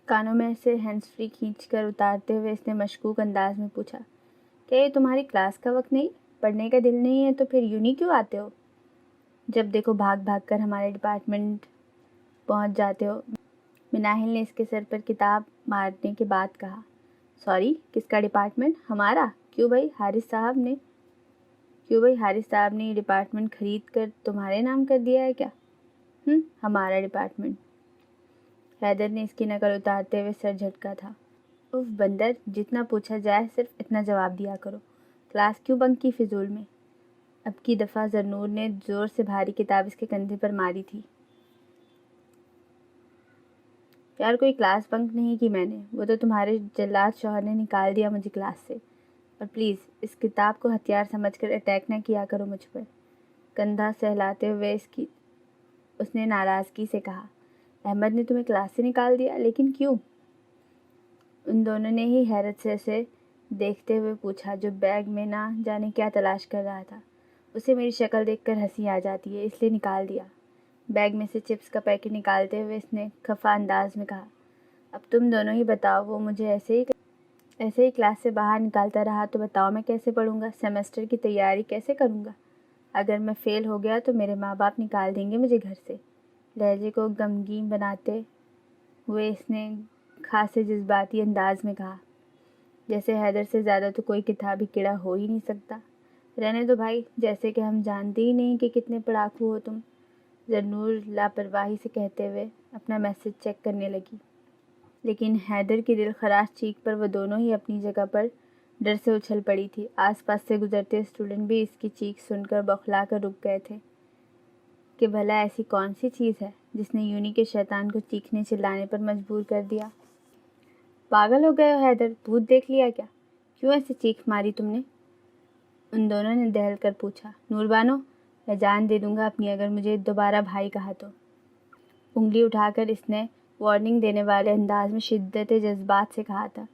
کانوں میں سے ہینڈز فری کھینچ کر اتارتے ہوئے اس نے مشکوک انداز میں پوچھا۔ کیا یہ تمہاری کلاس کا وقت نہیں؟ پڑھنے کا دل نہیں ہے تو پھر یونی کیوں آتے ہو؟ جب دیکھو بھاگ بھاگ کر ہمارے ڈپارٹمنٹ پہنچ جاتے ہو۔ مناہل نے اس کے سر پر کتاب مارنے کے بعد کہا۔ سوری، کس کا ڈپارٹمنٹ؟ ہمارا؟ کیوں بھائی حارث صاحب نے یہ ڈپارٹمنٹ خرید کر تمہارے نام کر دیا ہے کیا؟ ہمارا ڈپارٹمنٹ۔ حیدر نے اس کی نقل اتارتے ہوئے سر جھٹکا تھا۔ اف بندر، جتنا پوچھا جائے صرف اتنا جواب دیا کرو۔ کلاس کیوں بنک کی فضول میں؟ اب کی دفعہ زرنور نے زور سے بھاری کتاب اس کے کندھے پر ماری تھی۔ یار کوئی کلاس بنک نہیں کی میں نے، وہ تو تمہارے جلاد شوہر نے نکال دیا مجھے کلاس سے۔ اور پلیز اس کتاب کو ہتھیار سمجھ کر اٹیک نہ کیا کرو مجھ پر۔ کندھا سہلاتے ہوئے اس نے ناراضگی سے کہا۔ احمد نے تمہیں کلاس سے نکال دیا؟ لیکن کیوں؟ ان دونوں نے ہی حیرت سے اسے دیکھتے ہوئے پوچھا، جو بیگ میں نہ جانے کیا تلاش کر رہا تھا۔ اسے میری شکل دیکھ کر ہنسی آ جاتی ہے، اس لیے نکال دیا۔ بیگ میں سے چپس کا پیکٹ نکالتے ہوئے اس نے خفا انداز میں کہا۔ اب تم دونوں ہی بتاؤ، وہ مجھے ایسے ہی کلاس سے باہر نکالتا رہا تو بتاؤ میں کیسے پڑھوں گا؟ سیمسٹر کی تیاری کیسے کروں گا؟ اگر میں فیل ہو گیا تو میرے ماں باپ نکال دیں گے مجھے گھر سے۔ لہجے کو غمگین بناتے ہوئے اس نے خاصے جذباتی انداز میں کہا، جیسے حیدر سے زیادہ تو کوئی کتابی کیڑا ہو ہی نہیں سکتا۔ رہنے دو بھائی، جیسے کہ ہم جانتے ہی نہیں کہ کتنے پڑھاکو ہو تم، زرنور لاپرواہی سے کہتے ہوئے اپنا میسج چیک کرنے لگی۔ لیکن حیدر کی دل خراش چیخ پر وہ دونوں ہی اپنی جگہ پر ڈر سے اچھل پڑی تھی۔ آس پاس سے گزرتے اسٹوڈنٹ بھی اس کی چیخ سن کر بوکھلا کر رک گئے تھے کہ بھلا ایسی کون سی چیز ہے جس نے یونی کے شیطان کو چیخنے چلانے پر مجبور کر دیا۔ پاگل ہو گئے ہو حیدر، بھوت دیکھ لیا کیا؟ کیوں ایسے چیخ ماری تم نے؟ ان دونوں نے دہل کر پوچھا۔ نور بانو، میں جان دے دوں گا اپنی اگر مجھے دوبارہ بھائی کہا تو۔ انگلی اٹھا کر اس نے وارننگ دینے والے انداز میں شدت جذبات سے کہا تھا۔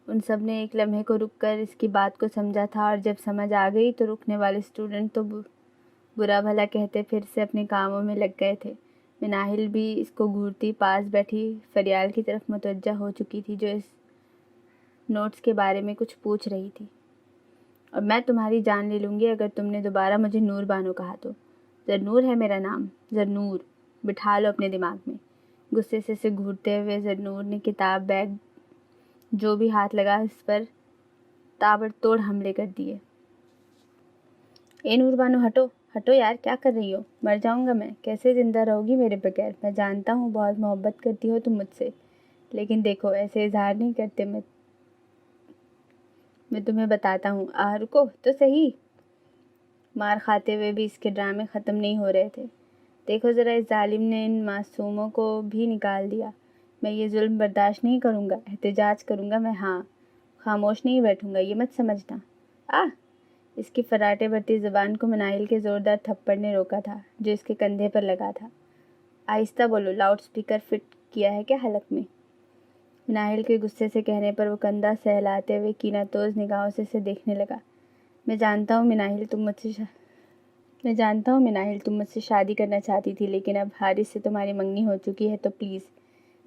ان سب نے ایک لمحے کو رک کر اس کی بات کو سمجھا تھا، اور جب سمجھ آ گئی تو رکنے والے اسٹوڈنٹ تو برا بھلا کہتے پھر سے اپنے کاموں میں لگ گئے تھے۔ مناہل بھی اس کو گھورتی پاس بیٹھی فریال کی طرف متوجہ ہو چکی تھی، جو اس نوٹس کے بارے میں کچھ پوچھ رہی تھی۔ اور میں تمہاری جان لے لوں گی اگر تم نے دوبارہ مجھے نور بانو کہا تو۔ زرنور ہے میرا نام، زرنور، بٹھا لو اپنے دماغ میں۔ غصے سے اسے گھورتے ہوئے زرنور نے کتاب، بیگ، جو بھی ہاتھ لگا اس پر تابڑ توڑ حملے کر دیے۔ اے نور بانو، ہٹو ہٹو یار، کیا کر رہی ہو؟ مر جاؤں گا میں، کیسے زندہ رہو گی میرے بغیر؟ میں جانتا ہوں بہت محبت کرتی ہو تم مجھ سے، لیکن دیکھو ایسے اظہار نہیں کرتے میں تمہیں بتاتا ہوں، رکو تو صحیح۔ مار کھاتے ہوئے بھی اس کے ڈرامے ختم نہیں ہو رہے تھے۔ دیکھو ذرا، اس ظالم نے ان معصوموں کو بھی نکال دیا۔ میں یہ ظلم برداشت نہیں کروں گا، احتجاج کروں گا میں، ہاں، خاموش نہیں بیٹھوں گا، یہ مت سمجھنا۔ اس کی فراٹے بھرتی زبان کو مناہل کے زوردار تھپڑ نے روکا تھا جو اس کے کندھے پر لگا تھا۔ آہستہ بولو، لاؤڈ سپیکر فٹ کیا ہے کیا حلق میں؟ مناہل کے غصے سے کہنے پر وہ کندھا سہلاتے ہوئے کینہ توز نگاہوں سے اسے دیکھنے لگا۔ میں جانتا ہوں مناہل تم مجھ سے شادی کرنا چاہتی تھی، لیکن اب حارث سے تمہاری منگنی ہو چکی ہے، تو پلیز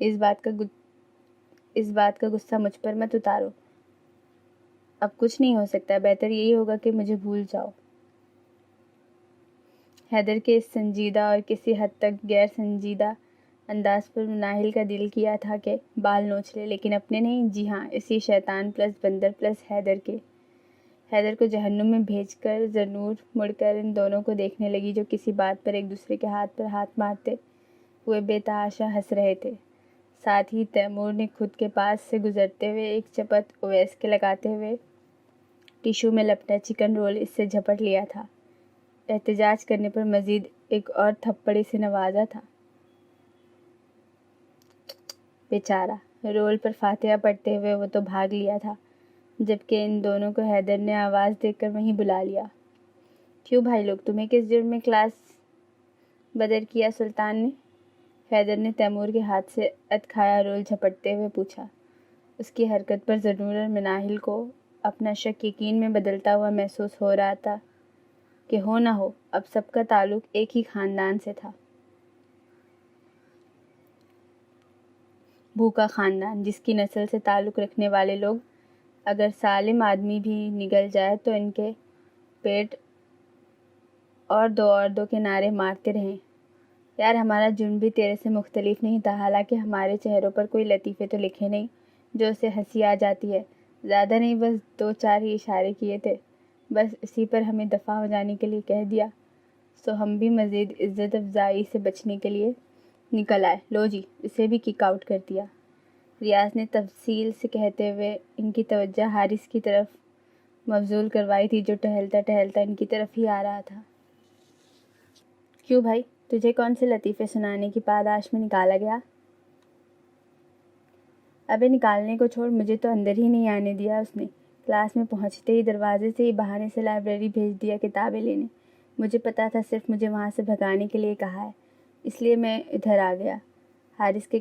اس بات کا غصہ مجھ پر مت اتارو۔ اب کچھ نہیں ہو سکتا، بہتر یہی ہوگا کہ مجھے بھول جاؤ۔ حیدر کے اس سنجیدہ اور کسی حد تک غیر سنجیدہ انداز پر مناہل کا دل کیا تھا کہ بال نوچ لے، لیکن اپنے نہیں، جی ہاں، اسی شیطان پلس بندر پلس حیدر کو جہنم میں بھیج کر زنور مڑ کر ان دونوں کو دیکھنے لگی جو کسی بات پر ایک دوسرے کے ہاتھ پر ہاتھ مارتے ہوئے بے تحاشا ہنس رہے تھے۔ ساتھ ہی تیمور نے خود کے پاس سے گزرتے ہوئے ایک چپت اویس کے لگاتے ہوئے ٹیشو میں لپٹا چکن رول اس سے جھپٹ لیا تھا۔ احتجاج کرنے پر مزید ایک اور تھپڑی سے نوازا تھا۔ بیچارہ، رول پر فاتحہ پڑھتے ہوئے وہ تو بھاگ لیا تھا، جبکہ ان دونوں کو حیدر نے آواز دے کر وہیں بلا لیا۔ کیوں بھائی لوگ، تمہیں کس جرم میں کلاس بدر کیا سلطان نے؟ حیدر نے تیمور کے ہاتھ سے ادکھایا رول جھپٹتے ہوئے پوچھا۔ اس کی حرکت پر زنور اور مناہل کو اپنا شک یقین میں بدلتا ہوا محسوس ہو رہا تھا کہ ہو نہ ہو اب سب کا تعلق ایک ہی خاندان سے تھا۔ بھوکا خاندان، جس کی نسل سے تعلق رکھنے والے لوگ اگر سالم آدمی بھی نگل جائے تو ان کے پیٹ اور دو کے نعرے مارتے رہیں۔ یار، ہمارا جرم بھی تیرے سے مختلف نہیں تھا، حالانکہ ہمارے چہروں پر کوئی لطیفے تو لکھے نہیں جو اسے ہنسی آ جاتی ہے۔ زیادہ نہیں، بس 2-4 ہی اشارے کیے تھے، بس اسی پر ہمیں دفع ہو جانے کے لیے کہہ دیا، سو ہم بھی مزید عزت افزائی سے بچنے کے لیے نکل آئے۔ لو جی، اسے بھی کک آؤٹ کر دیا، ریاض نے تفصیل سے کہتے ہوئے ان کی توجہ حارث کی طرف مبذول کروائی تھی جو ٹہلتا ٹہلتا ان کی طرف ہی آ رہا تھا۔ کیوں بھائی، تجھے کون سے لطیفے سنانے کی پاداش میں نکالا گیا؟ ابے نکالنے کو چھوڑ، مجھے تو اندر ہی نہیں آنے دیا اس نے۔ کلاس میں پہنچتے ہی دروازے سے ہی بہانے سے لائبریری بھیج دیا کتابیں لینے۔ مجھے پتا تھا صرف مجھے وہاں سے بھگانے کے لیے کہا ہے، اس لیے میں ادھر آ گیا۔ حارث کے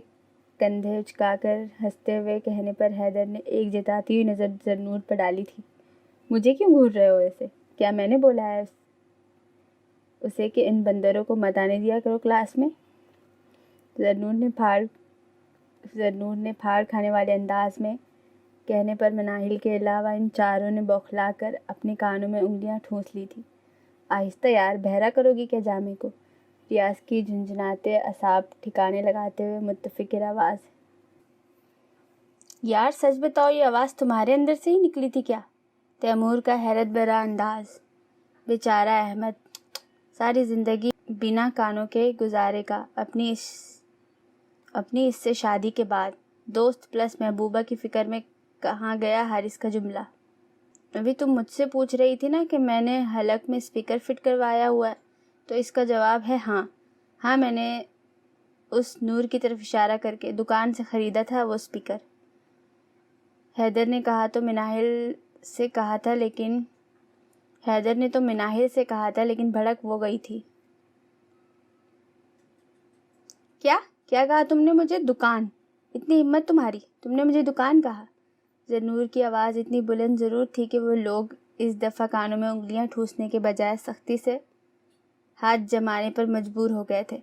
کندھے اچکا کر ہنستے ہوئے کہنے پر حیدر نے ایک جتاتی ہوئی نظر زنور پر ڈالی تھی۔ مجھے کیوں گھور رہے ہو ایسے؟ کیا میں نے بولا ہے اسے کہ ان بندروں کو مت آنے دیا کرو کلاس میں؟ زنور نے پھاڑ کھانے والے انداز میں کہنے پر مناہل کے علاوہ ان چاروں نے بوکھلا کر اپنے کانوں میں انگلیاں ٹھونس لی تھی۔ آہستہ یار، بہرا کرو گی کیا جامے کو؟ ریاض کی جھنجھناتے اعصاب ٹھکانے لگاتے ہوئے متفکر آواز۔ یار سچ بتاؤ، یہ آواز تمہارے اندر سے ہی نکلی تھی کیا؟ تیمور کا حیرت بھرا انداز۔ بیچارہ احمد، ساری زندگی بنا کانوں کے گزارے گا اپنی اس سے شادی کے بعد۔ دوست پلس محبوبہ کی فکر میں کہاں گیا حارث کا جملہ؟ ابھی تم مجھ سے پوچھ رہی تھی نا کہ میں نے حلق میں اسپیکر فٹ کروایا ہوا ہے، تو اس کا جواب ہے ہاں، میں نے اس نور کی طرف اشارہ کر کے دکان سے خریدا تھا وہ اسپیکر۔ حیدر نے تو مناہل سے کہا تھا لیکن بھڑک وہ گئی تھی۔ کیا کہا تم نے مجھے؟ دکان؟ اتنی ہمت تمہاری، تم نے مجھے دکان کہا؟ زنور کی آواز اتنی بلند ضرور تھی کہ وہ لوگ اس دفعہ کانوں میں انگلیاں ٹھوسنے کے بجائے سختی سے ہاتھ جمانے پر مجبور ہو گئے تھے۔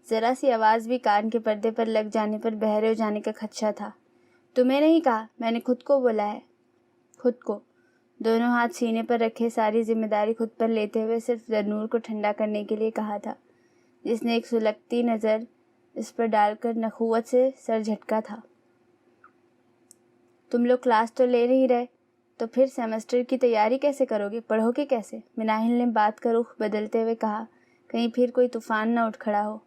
ذرا سی آواز بھی کان کے پردے پر لگ جانے پر بہرے ہو جانے کا خدشہ تھا۔ تمہیں نہیں کہا، میں نے خود کو بولا ہے۔ خود کو؟ دونوں ہاتھ سینے پر رکھے ساری ذمہ داری خود پر لیتے ہوئے صرف زنور کو ٹھنڈا کرنے کے لیے کہا تھا، جس نے ایک سلگتی نظر اس پر ڈال کر نخوت سے سر جھٹکا تھا۔ تم لوگ کلاس تو لے نہیں رہے، تو پھر سیمسٹر کی تیاری کیسے کرو گے؟ پڑھو گے کیسے؟ مناہل نے بات کا رخ بدلتے ہوئے کہا، کہیں پھر کوئی طوفان نہ اٹھ کھڑا ہو۔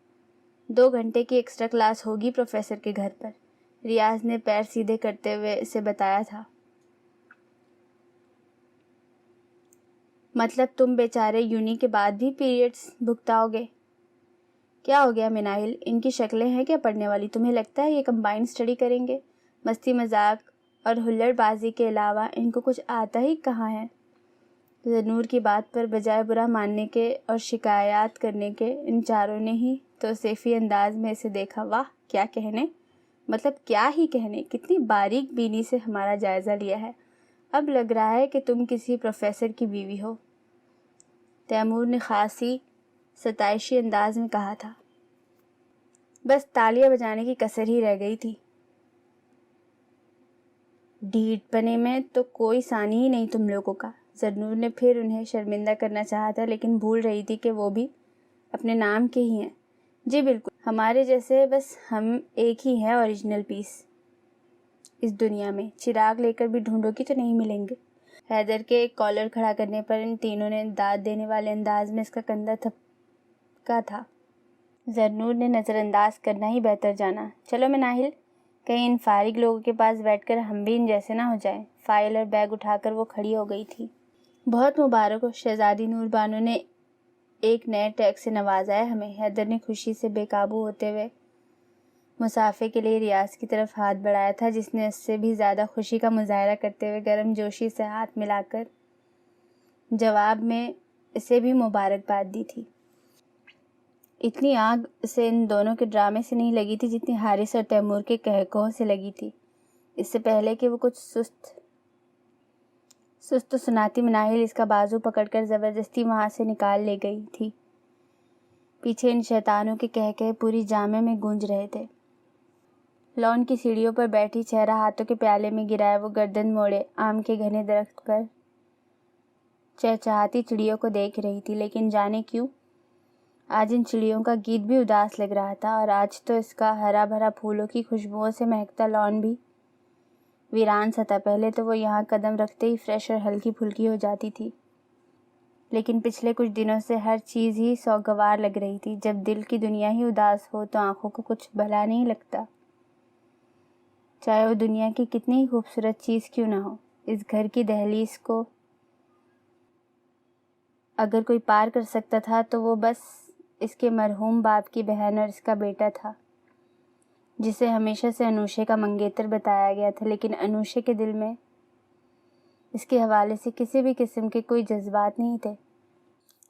2 گھنٹے کی ایکسٹرا کلاس ہوگی پروفیسر کے گھر پر، ریاض نے پیر سیدھے کرتے ہوئے اسے بتایا تھا۔ مطلب تم بیچارے یونی کے بعد بھی پیریڈز بھگتاؤ گے؟ کیا ہو گیا مناہل، ان کی شکلیں ہیں کیا پڑھنے والی؟ تمہیں لگتا ہے یہ کمبائنڈ اسٹڈی کریں گے؟ مستی مذاق اور ہلڑ بازی کے علاوہ ان کو کچھ آتا ہی کہاں ہے؟ زنور کی بات پر بجائے برا ماننے کے اور شکایات کرنے کے ان چاروں نے ہی توصیفی انداز میں اسے دیکھا۔ واہ، کیا کہنے، مطلب کیا ہی کہنے، کتنی باریک بینی سے ہمارا جائزہ لیا ہے۔ اب لگ رہا ہے کہ تم کسی پروفیسر کی بیوی ہو، تیمور نے خاصی ستائشی انداز میں کہا تھا۔ بس تالیاں بجانے کی کسر ہی رہ گئی تھی۔ ڈھیٹ پنے میں تو کوئی ثانی ہی نہیں تم لوگوں کا۔ زنور نے پھر انہیں شرمندہ کرنا چاہا تھا، لیکن بھول رہی تھی کہ وہ بھی اپنے نام کے ہی ہیں۔ جی بالکل، ہمارے جیسے، بس ہم ایک ہی ہیں اوریجنل پیس اس دنیا میں۔ چراغ لے کر بھی ڈھونڈو گی تو نہیں ملیں گے۔ حیدر کے کالر کھڑا کرنے پر ان تینوں نے داد دینے والے انداز میں اس کا کندھا تھپکا تھا۔ زنور نے نظر انداز کرنا ہی بہتر جانا۔ چلو مناہل، کہیں ان فارغ لوگوں کے پاس بیٹھ کر ہم بھی ان جیسے نہ ہو جائیں۔ فائل اور بیگ اٹھا کر وہ کھڑی ہو گئی تھی۔ بہت مبارک ہو شہزادی نور بانو نے ایک نئے ٹیگ سے نوازا ہے ہمیں۔ حیدر نے خوشی سے بے قابو ہوتے ہوئے مسافے کے لیے ریاض کی طرف ہاتھ بڑھایا تھا، جس نے اس سے بھی زیادہ خوشی کا مظاہرہ کرتے ہوئے گرم جوشی سے ہاتھ ملا کر جواب میں اسے بھی مبارکباد دی تھی۔ اتنی آگ سے ان دونوں کے ڈرامے سے نہیں لگی تھی جتنی حارث اور تیمور کے کہکہوں سے لگی تھی۔ اس سے پہلے کہ وہ کچھ سست و سناتی مناہل اس کا بازو پکڑ کر زبردستی وہاں سے نکال لے گئی تھی۔ پیچھے ان شیطانوں کے کہکہے پوری جامع میں گونج رہے تھے۔ لان کی سیڑھیوں پر بیٹھی چہرہ ہاتھوں کے پیالے میں گرائے وہ گردن موڑے آم کے گھنے درخت پر چہچہاتی چڑیوں کو دیکھ رہی تھی، لیکن جانے کیوں آج ان چڑیوں کا گیت بھی اداس لگ رہا تھا، اور آج تو اس کا ہرا بھرا پھولوں کی خوشبوؤں سے مہکتا لان بھی ویران سا تھا۔ پہلے تو وہ یہاں قدم رکھتے ہی فریش اور ہلکی پھلکی ہو جاتی تھی، لیکن پچھلے کچھ دنوں سے ہر چیز ہی سوگوار لگ رہی تھی۔ جب دل کی دنیا ہی اداس ہو تو آنکھوں کو کچھ بھلا نہیں لگتا، چاہے وہ دنیا کی کتنی ہی خوبصورت چیز کیوں نہ ہو۔ اس گھر کی دہلیز کو اگر کوئی پار کر سکتا تھا تو وہ بس اس کے مرحوم باپ کی بہن اور اس کا بیٹا تھا، جسے ہمیشہ سے انوشے کا منگیتر بتایا گیا تھا، لیکن انوشے کے دل میں اس کے حوالے سے کسی بھی قسم کے کوئی جذبات نہیں تھے۔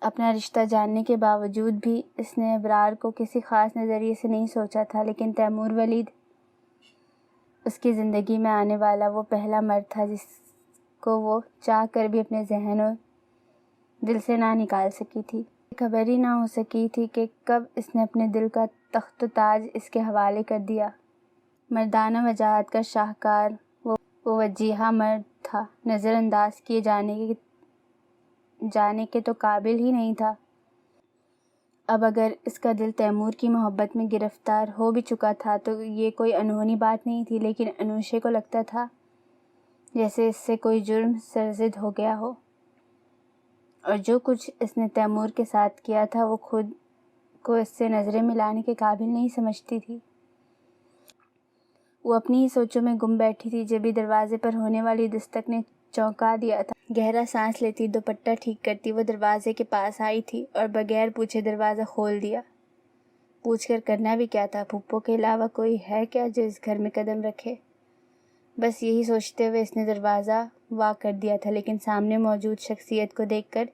اپنا رشتہ جاننے کے باوجود بھی اس نے ابرار کو کسی خاص نظریے سے نہیں سوچا تھا، لیکن تیمور ولید اس کی زندگی میں آنے والا وہ پہلا مرد تھا جس کو وہ چاہ کر بھی اپنے ذہن اور دل سے نہ نکال سکی تھی۔ خبر ہی نہ ہو سکی تھی کہ کب اس نے اپنے دل کا تخت و تاج اس کے حوالے کر دیا۔ مردانہ وجاہت کا شاہکار وہ وجیہہ مرد تھا، نظر انداز کیے جانے کے تو قابل ہی نہیں تھا۔ اب اگر اس کا دل تیمور کی محبت میں گرفتار ہو بھی چکا تھا تو یہ کوئی انہونی بات نہیں تھی، لیکن انوشے کو لگتا تھا جیسے اس سے کوئی جرم سرزد ہو گیا ہو، اور جو کچھ اس نے تیمور کے ساتھ کیا تھا وہ خود کو اس سے نظریں ملانے کے قابل نہیں سمجھتی تھی۔ وہ اپنی ہی سوچوں میں گم بیٹھی تھی، جبھی دروازے پر ہونے والی دستک نے چونکا دیا تھا۔ گہرا سانس لیتی، دوپٹہ ٹھیک کرتی وہ دروازے کے پاس آئی تھی اور بغیر پوچھے دروازہ کھول دیا۔ پوچھ کر کرنا بھی کیا تھا؟ پھپھو کے علاوہ کوئی ہے کیا جو اس گھر میں قدم رکھے؟ بس یہی سوچتے ہوئے اس نے دروازہ وا کر دیا تھا، لیکن سامنے موجود شخصیت کو دیکھ کر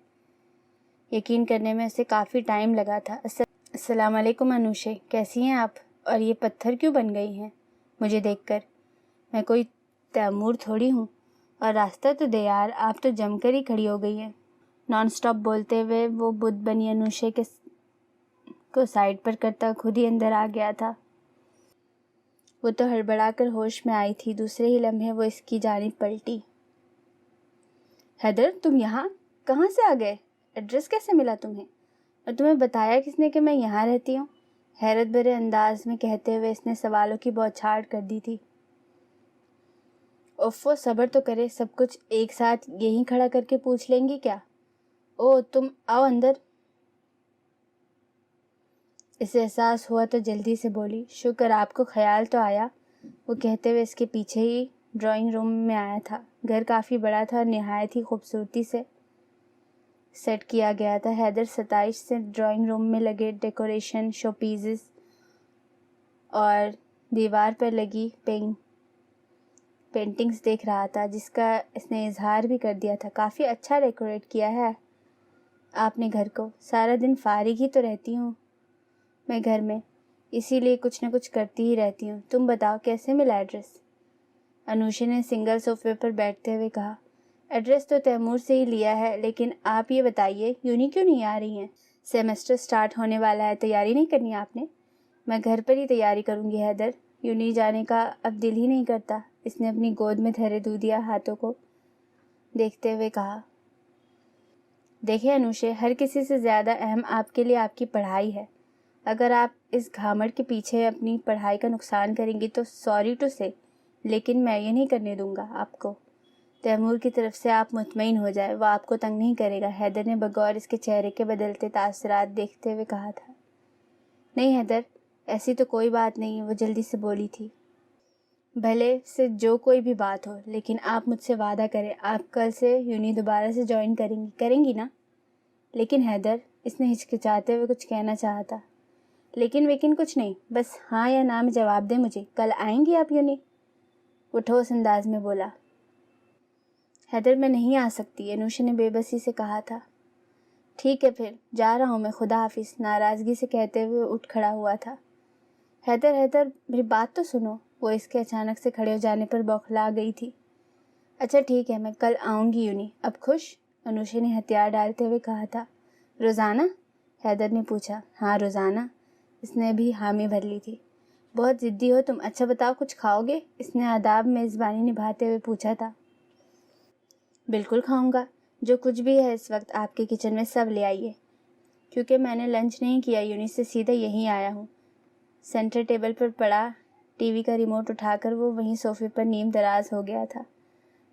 یقین کرنے میں اسے کافی ٹائم لگا تھا۔ السلام علیکم انوشے، کیسی ہیں آپ؟ اور یہ پتھر کیوں بن گئی ہیں مجھے دیکھ کر؟ میں کوئی تیمور تھوڑی ہوں، اور راستہ تو دے یار، آپ تو جم کر ہی کھڑی ہو گئی ہیں۔ نان سٹاپ بولتے ہوئے وہ بت بنی انوشے کو سائڈ پر کرتا خود ہی اندر آ گیا تھا۔ وہ تو ہڑبڑا کر ہوش میں آئی تھی، دوسرے ہی لمحے وہ اس کی جانب پلٹی۔ حیدر، تم یہاں کہاں سے آ گئے؟ ایڈریس کیسے ملا تمہیں؟ اور تمہیں بتایا کس نے کہ میں یہاں رہتی ہوں؟ حیرت بھرے انداز میں کہتے ہوئے اس نے سوالوں کی بوچھاڑ کر دی تھی۔ اوفو، صبر تو کرے، سب کچھ ایک ساتھ یہیں کھڑا کر کے پوچھ لیں گی کیا؟ او تم آؤ اندر۔ اسے احساس ہوا تو جلدی سے بولی، شکر آپ کو خیال تو آیا۔ وہ کہتے ہوئے اس کے پیچھے ہی ڈرائنگ روم میں آیا تھا۔ گھر کافی بڑا تھا اور نہایت ہی خوبصورتی سے سیٹ کیا گیا تھا۔ حیدر 27 سے ڈرائنگ روم میں لگے ڈیکوریشن، شو پیسز اور دیوار پر لگی پینٹنگز دیکھ رہا تھا، جس کا اس نے اظہار بھی کر دیا تھا۔ کافی اچھا ڈیکوریٹ کیا ہے آپ نے گھر کو۔ سارا دن فارغ ہی تو رہتی ہوں میں گھر میں، اسی لیے کچھ نہ کچھ کرتی ہی رہتی ہوں۔ تم بتاؤ کیسے ملا ایڈریس؟ انوشا نے سنگل صوفے پر بیٹھتے ہوئے کہا۔ ایڈریس تو تیمور سے ہی لیا ہے، لیکن آپ یہ بتائیے یونی کیوں نہیں آ رہی ہیں؟ سیمسٹر سٹارٹ ہونے والا ہے، تیاری نہیں کرنی آپ نے؟ میں گھر پر ہی تیاری کروں گی حیدر، یونی جانے کا اب دل ہی نہیں کرتا۔ اس نے اپنی گود میں دھرے دودیا ہاتھوں کو دیکھتے ہوئے کہا۔ دیکھیں انوشے، ہر کسی سے زیادہ اہم آپ کے لیے آپ کی پڑھائی ہے۔ اگر آپ اس گھامڑ کے پیچھے اپنی پڑھائی کا نقصان کریں گی تو سوری ٹو سے، لیکن میں یہ نہیں کرنے دوں گا آپ کو۔ تیمور کی طرف سے آپ مطمئن ہو جائے، وہ آپ کو تنگ نہیں کرے گا، حیدر نے بغور اس کے چہرے کے بدلتے تاثرات دیکھتے ہوئے کہا تھا۔ نہیں حیدر، ایسی تو کوئی بات نہیں، وہ جلدی سے بولی تھی۔ بھلے سے جو کوئی بھی بات ہو، لیکن آپ مجھ سے وعدہ کریں آپ کل سے یونی دوبارہ سے جوائن کریں گی نا؟ لیکن حیدر، اس نے ہچکچاتے ہوئے کچھ کہنا چاہا تھا۔ لیکن کچھ نہیں، بس ہاں یا نا میں جواب دیں مجھے۔ کل آئیں گی آپ یونی؟ وہ ٹھوس انداز میں بولا۔ حیدر میں نہیں آ سکتی، انوشا نے بے بسی سے کہا تھا۔ ٹھیک ہے پھر، جا رہا ہوں میں، خدا حافظ، ناراضگی سے کہتے ہوئے اٹھ کھڑا ہوا تھا۔ حیدر میری بات تو سنو، وہ اس کے اچانک سے کھڑے ہو جانے پر بوکھلا گئی تھی۔ اچھا ٹھیک ہے، میں کل آؤں گی یونی، اب خوش؟ انوشا نے ہتھیار ڈالتے ہوئے کہا تھا۔ روزانہ؟ حیدر نے پوچھا۔ ہاں روزانہ، اس نے بھی حامی بھر لی تھی۔ بہت ضدی ہو تم، اچھا بتاؤ کچھ کھاؤ گے؟ اس نے آداب میزبانی نبھاتے ہوئے پوچھا تھا۔ بالکل کھاؤں گا، جو کچھ بھی ہے اس وقت آپ کے کچن میں سب لے آئیے، کیونکہ میں نے لنچ نہیں کیا، یونی سے سیدھا یہیں آیا ہوں۔ سینٹر ٹیبل پر پڑا ٹی وی کا ریموٹ اٹھا کر وہ وہیں صوفے پر نیم دراز ہو گیا تھا۔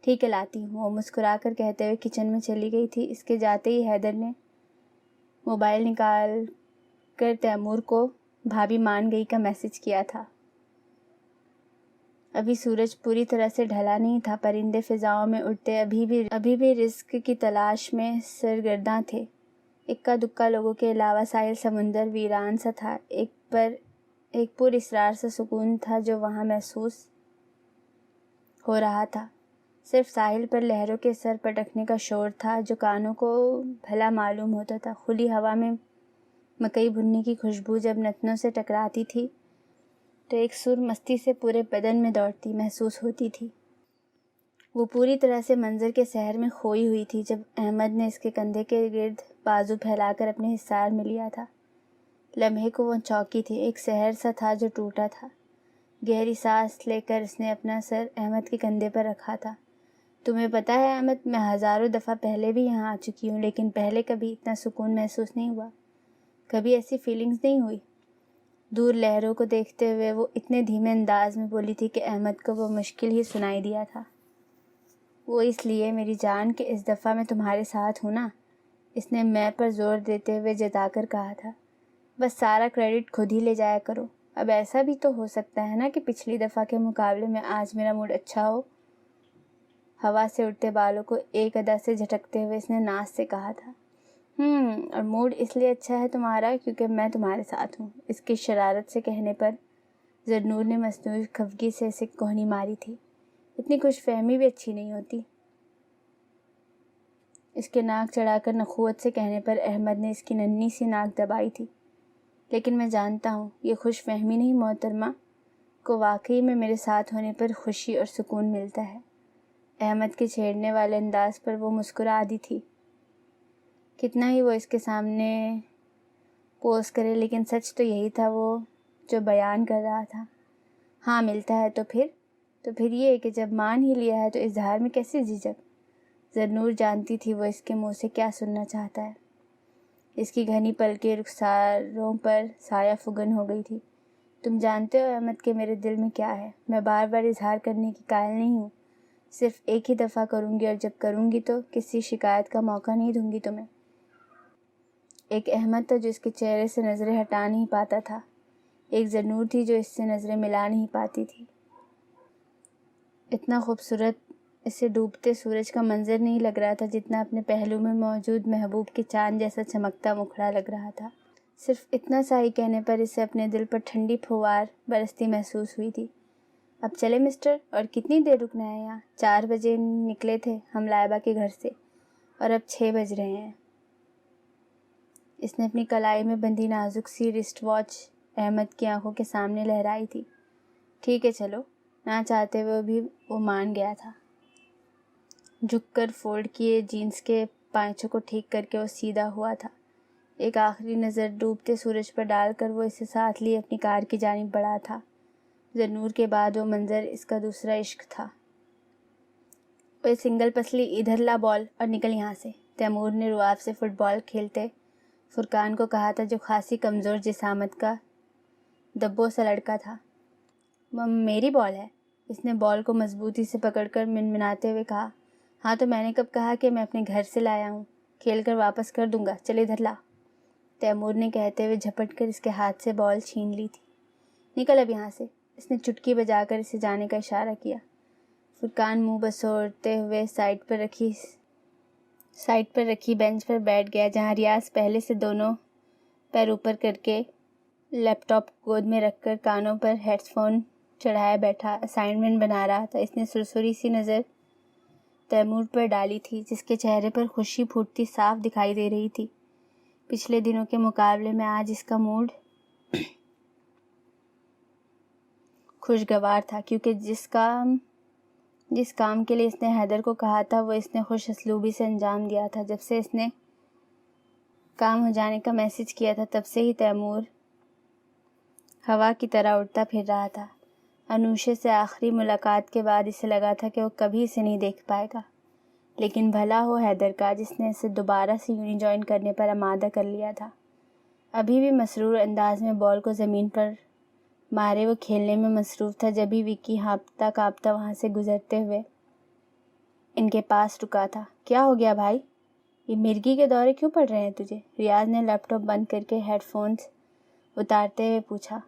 ٹھیک ہے لاتی ہوں، وہ مسکرا کر کہتے ہوئے کچن میں چلی گئی تھی۔ اس کے جاتے ہی حیدر نے موبائل نکال کر تیمور کو بھابھی مان گئی کا میسج کیا تھا۔ ابھی سورج پوری طرح سے ڈھلا نہیں تھا، پرندے فضاؤں میں اڑتے ابھی بھی رزق کی تلاش میں سرگرداں تھے۔ اکا دکا لوگوں کے علاوہ ساحل سمندر ویران سا تھا۔ ایک پر اسرار سا سکون تھا جو وہاں محسوس ہو رہا تھا۔ صرف ساحل پر لہروں کے سر پٹکنے کا شور تھا جو کانوں کو بھلا معلوم ہوتا تھا۔ کھلی ہوا میں مکئی بھننے کی خوشبو جب نتنوں سے ٹکراتی تھی تو ایک سر مستی سے پورے بدن میں دوڑتی محسوس ہوتی تھی۔ وہ پوری طرح سے منظر کے سحر میں کھوئی ہوئی تھی جب احمد نے اس کے کندھے کے گرد بازو پھیلا کر اپنے حصار میں لیا تھا۔ لمحے کو وہ چونکی تھی، ایک سحر سا تھا جو ٹوٹا تھا۔ گہری سانس لے کر اس نے اپنا سر احمد کے کندھے پر رکھا تھا۔ تمہیں پتہ ہے احمد، میں ہزاروں دفعہ پہلے بھی یہاں آ چکی ہوں، لیکن پہلے کبھی اتنا سکون محسوس نہیں ہوا، کبھی ایسی فیلنگز نہیں ہوئی۔ دور لہروں کو دیکھتے ہوئے وہ اتنے دھیمے انداز میں بولی تھی کہ احمد کو وہ مشکل ہی سنائی دیا تھا۔ وہ اس لیے میری جان کہ اس دفعہ میں تمہارے ساتھ ہوں نا، اس نے میں پر زور دیتے ہوئے جتا کر کہا تھا۔ بس سارا کریڈٹ خود ہی لے جایا کرو۔ اب ایسا بھی تو ہو سکتا ہے نا کہ پچھلی دفعہ کے مقابلے میں آج میرا موڈ اچھا ہو۔ ہوا سے اڑتے بالوں کو ایک ادا سے جھٹکتے ہوئے اس نے ناز سے کہا تھا۔ اور موڈ اس لیے اچھا ہے تمہارا کیونکہ میں تمہارے ساتھ ہوں۔ اس کی شرارت سے کہنے پر ذرنور نے مصنوعی خفگی سے اسے کوہنی ماری تھی۔ اتنی خوش فہمی بھی اچھی نہیں ہوتی۔ اس کے ناک چڑھا کر نخوت سے کہنے پر احمد نے اس کی ننھی سی ناک دبائی تھی۔ لیکن میں جانتا ہوں یہ خوش فہمی نہیں، محترمہ کو واقعی میں میرے ساتھ ہونے پر خوشی اور سکون ملتا ہے۔ احمد کے چھیڑنے والے انداز پر وہ مسکرا دی تھی۔ کتنا ہی وہ اس کے سامنے پوز کرے، لیکن سچ تو یہی تھا وہ جو بیان کر رہا تھا۔ ہاں ملتا ہے تو پھر یہ کہ جب مان ہی لیا ہے تو اظہار میں کیسی جھجک؟ ذرنور جانتی تھی وہ اس کے منہ سے کیا سننا چاہتا ہے۔ اس کی گھنی پلکیں رخساروں پر سایہ فگن ہو گئی تھی۔ تم جانتے ہو احمد کہ میرے دل میں کیا ہے؟ میں بار بار اظہار کرنے کی قائل نہیں ہوں، صرف ایک ہی دفعہ کروں گی، اور جب کروں گی تو کسی شکایت کا موقع نہیں دوں گی تمہیں۔ ایک احمد تھا جو اس کے چہرے سے نظریں ہٹا نہیں پاتا تھا، ایک ذرنور تھی جو اس سے نظریں ملا نہیں پاتی تھی۔ اتنا خوبصورت اسے ڈوبتے سورج کا منظر نہیں لگ رہا تھا جتنا اپنے پہلو میں موجود محبوب کے چاند جیسا چمکتا مکھڑا لگ رہا تھا۔ صرف اتنا سا ہی کہنے پر اسے اپنے دل پر ٹھنڈی پھوار برستی محسوس ہوئی تھی۔ اب چلے مسٹر، اور کتنی دیر رکنا ہے یہاں؟ 4 بجے نکلے تھے ہم لائبہ کے گھر سے اور اب 6 بج رہے ہیں۔ اس نے اپنی کلائی میں بندھی نازک سی رسٹ واچ احمد کی آنکھوں کے سامنے لہرائی تھی۔ ٹھیک ہے چلو، نہ چاہتے ہوئے بھی وہ مان گیا تھا۔ جھک کر فولڈ کیے جینس کے پائچوں کو ٹھیک کر کے وہ سیدھا ہوا تھا۔ ایک آخری نظر ڈوبتے سورج پر ڈال کر وہ اسے ساتھ لیے اپنی کار کی جانب بڑھا تھا۔ ذنور کے بعد وہ منظر اس کا دوسرا عشق تھا۔ وہ سنگل پسلی ادھر لا بال اور نکل یہاں سے، تیمور نے رواب سے فٹ بال کھیلتے فرقان کو کہا تھا، جو خاصی کمزور جسامت کا دبو سا لڑکا تھا۔ میری بال ہے، اس نے بال کو مضبوطی سے پکڑ کر منمناتے ہوئے کہا۔ ہاں تو میں نے کب کہا کہ میں اپنے گھر سے لایا ہوں، کھیل کر واپس کر دوں گا، چل ادھر لا، تیمور نے کہتے ہوئے جھپٹ کر اس کے ہاتھ سے بال چھین لی تھی۔ نکل اب یہاں سے، اس نے چٹکی بجا کر اسے جانے کا اشارہ کیا۔ فرقان منہ بسوڑتے ہوئے سائڈ پر رکھی بینچ پر بیٹھ گیا، جہاں ریاض پہلے سے دونوں پیر اوپر کر کے لیپ ٹاپ گود میں رکھ کر کانوں پر ہیڈ فون چڑھائے بیٹھا اسائنمنٹ بنا رہا تھا۔ اس نے سرسری سی نظر تیمور پر ڈالی تھی، جس کے چہرے پر خوشی پھوٹتی صاف دکھائی دے رہی تھی۔ پچھلے دنوں کے مقابلے میں آج اس کا موڈ خوشگوار تھا، کیونکہ جس کام کے لیے اس نے حیدر کو کہا تھا وہ اس نے خوش اسلوبی سے انجام دیا تھا۔ جب سے اس نے کام ہو جانے کا میسج کیا تھا تب سے ہی تیمور ہوا کی طرح اڑتا پھر رہا تھا۔ انوشے سے آخری ملاقات کے بعد اسے لگا تھا کہ وہ کبھی اسے نہیں دیکھ پائے گا، لیکن بھلا ہو حیدر کا، جس نے اسے دوبارہ سے یونی جوائن کرنے پر آمادہ کر لیا تھا۔ ابھی بھی مسرور انداز میں بال کو زمین پر مارے وہ کھیلنے میں مصروف تھا، جبھی وکی ہانپتا کانپتا وہاں سے گزرتے ہوئے ان کے پاس رکا تھا۔ کیا ہو گیا بھائی، یہ مرگی کے دورے کیوں پڑ رہے ہیں تجھے؟ ریاض نے لیپ ٹاپ بند کر کے ہیڈ فونز اتارتے ہوئے پوچھا۔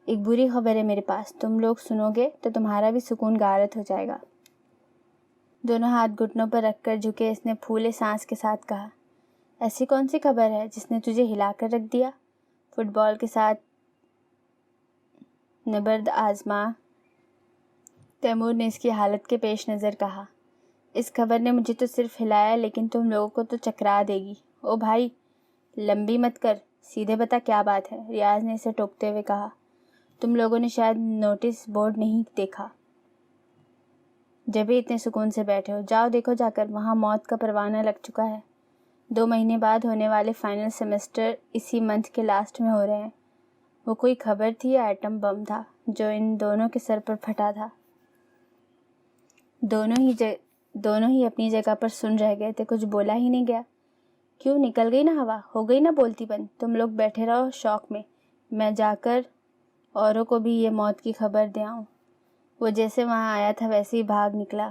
ایک بری خبر ہے میرے پاس، تم لوگ سنو گے تو تمہارا بھی سکون غارت ہو جائے گا۔ دونوں ہاتھ گھٹنوں پر رکھ کر جھکے اس نے پھولے سانس کے ساتھ کہا۔ ایسی کون سی خبر ہے جس نے تجھے ہلا کر رکھ دیا؟ فٹ بال کے ساتھ نبرد آزما تیمور نے اس کی حالت کے پیش نظر کہا۔ اس خبر نے مجھے تو صرف ہلایا، لیکن تم لوگوں کو تو چکرا دے گی۔ او بھائی لمبی مت کر، سیدھے بتا کیا بات ہے، ریاض نے اسے ٹوکتے ہوئے کہا۔ تم لوگوں نے شاید نوٹس بورڈ نہیں دیکھا، جبھی اتنے سکون سے بیٹھے ہو۔ جاؤ دیکھو جا کر، وہاں موت کا پروانہ لگ چکا ہے۔ 2 مہینے بعد ہونے والے فائنل سیمسٹر اسی منتھ کے لاسٹ میں ہو رہے ہیں۔ وہ کوئی خبر تھی یا ایٹم بم تھا جو ان دونوں کے سر پر پھٹا تھا؟ دونوں ہی اپنی جگہ پر سن رہ گئے تھے، کچھ بولا ہی نہیں گیا۔ کیوں نکل گئی نا ہوا، ہو گئی نا بولتی بند؟ تم لوگ بیٹھے رہو شوق میں جا کر اوروں کو بھی یہ موت کی خبر دے آؤں۔ وہ جیسے وہاں آیا تھا ویسے ہی بھاگ نکلا۔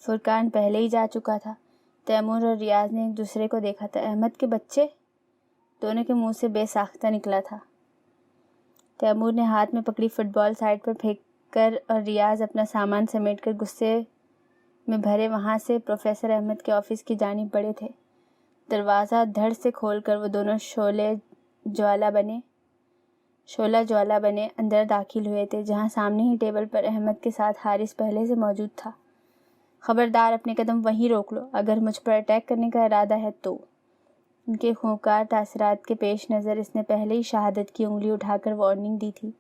فرقان پہلے ہی جا چکا تھا۔ تیمور اور ریاض نے ایک دوسرے کو دیکھا تھا۔ احمد کے بچے، دونوں کے منہ سے بے ساختہ نکلا تھا۔ تیمور نے ہاتھ میں پکڑی فٹ بال سائڈ پر پھینک کر اور ریاض اپنا سامان سمیٹ کر غصے میں بھرے وہاں سے پروفیسر احمد کے آفس کی جانب بڑھے تھے۔ دروازہ دھڑ سے کھول کر وہ دونوں شعلہ جوالا بنے اندر داخل ہوئے تھے، جہاں سامنے ہی ٹیبل پر احمد کے ساتھ حارث پہلے سے موجود تھا۔ خبردار اپنے قدم وہیں روک لو، اگر مجھ پر اٹیک کرنے کا ارادہ ہے تو۔ ان کے خوںکار تاثرات کے پیش نظر اس نے پہلے ہی شہادت کی انگلی اٹھا کر وارننگ دی تھی۔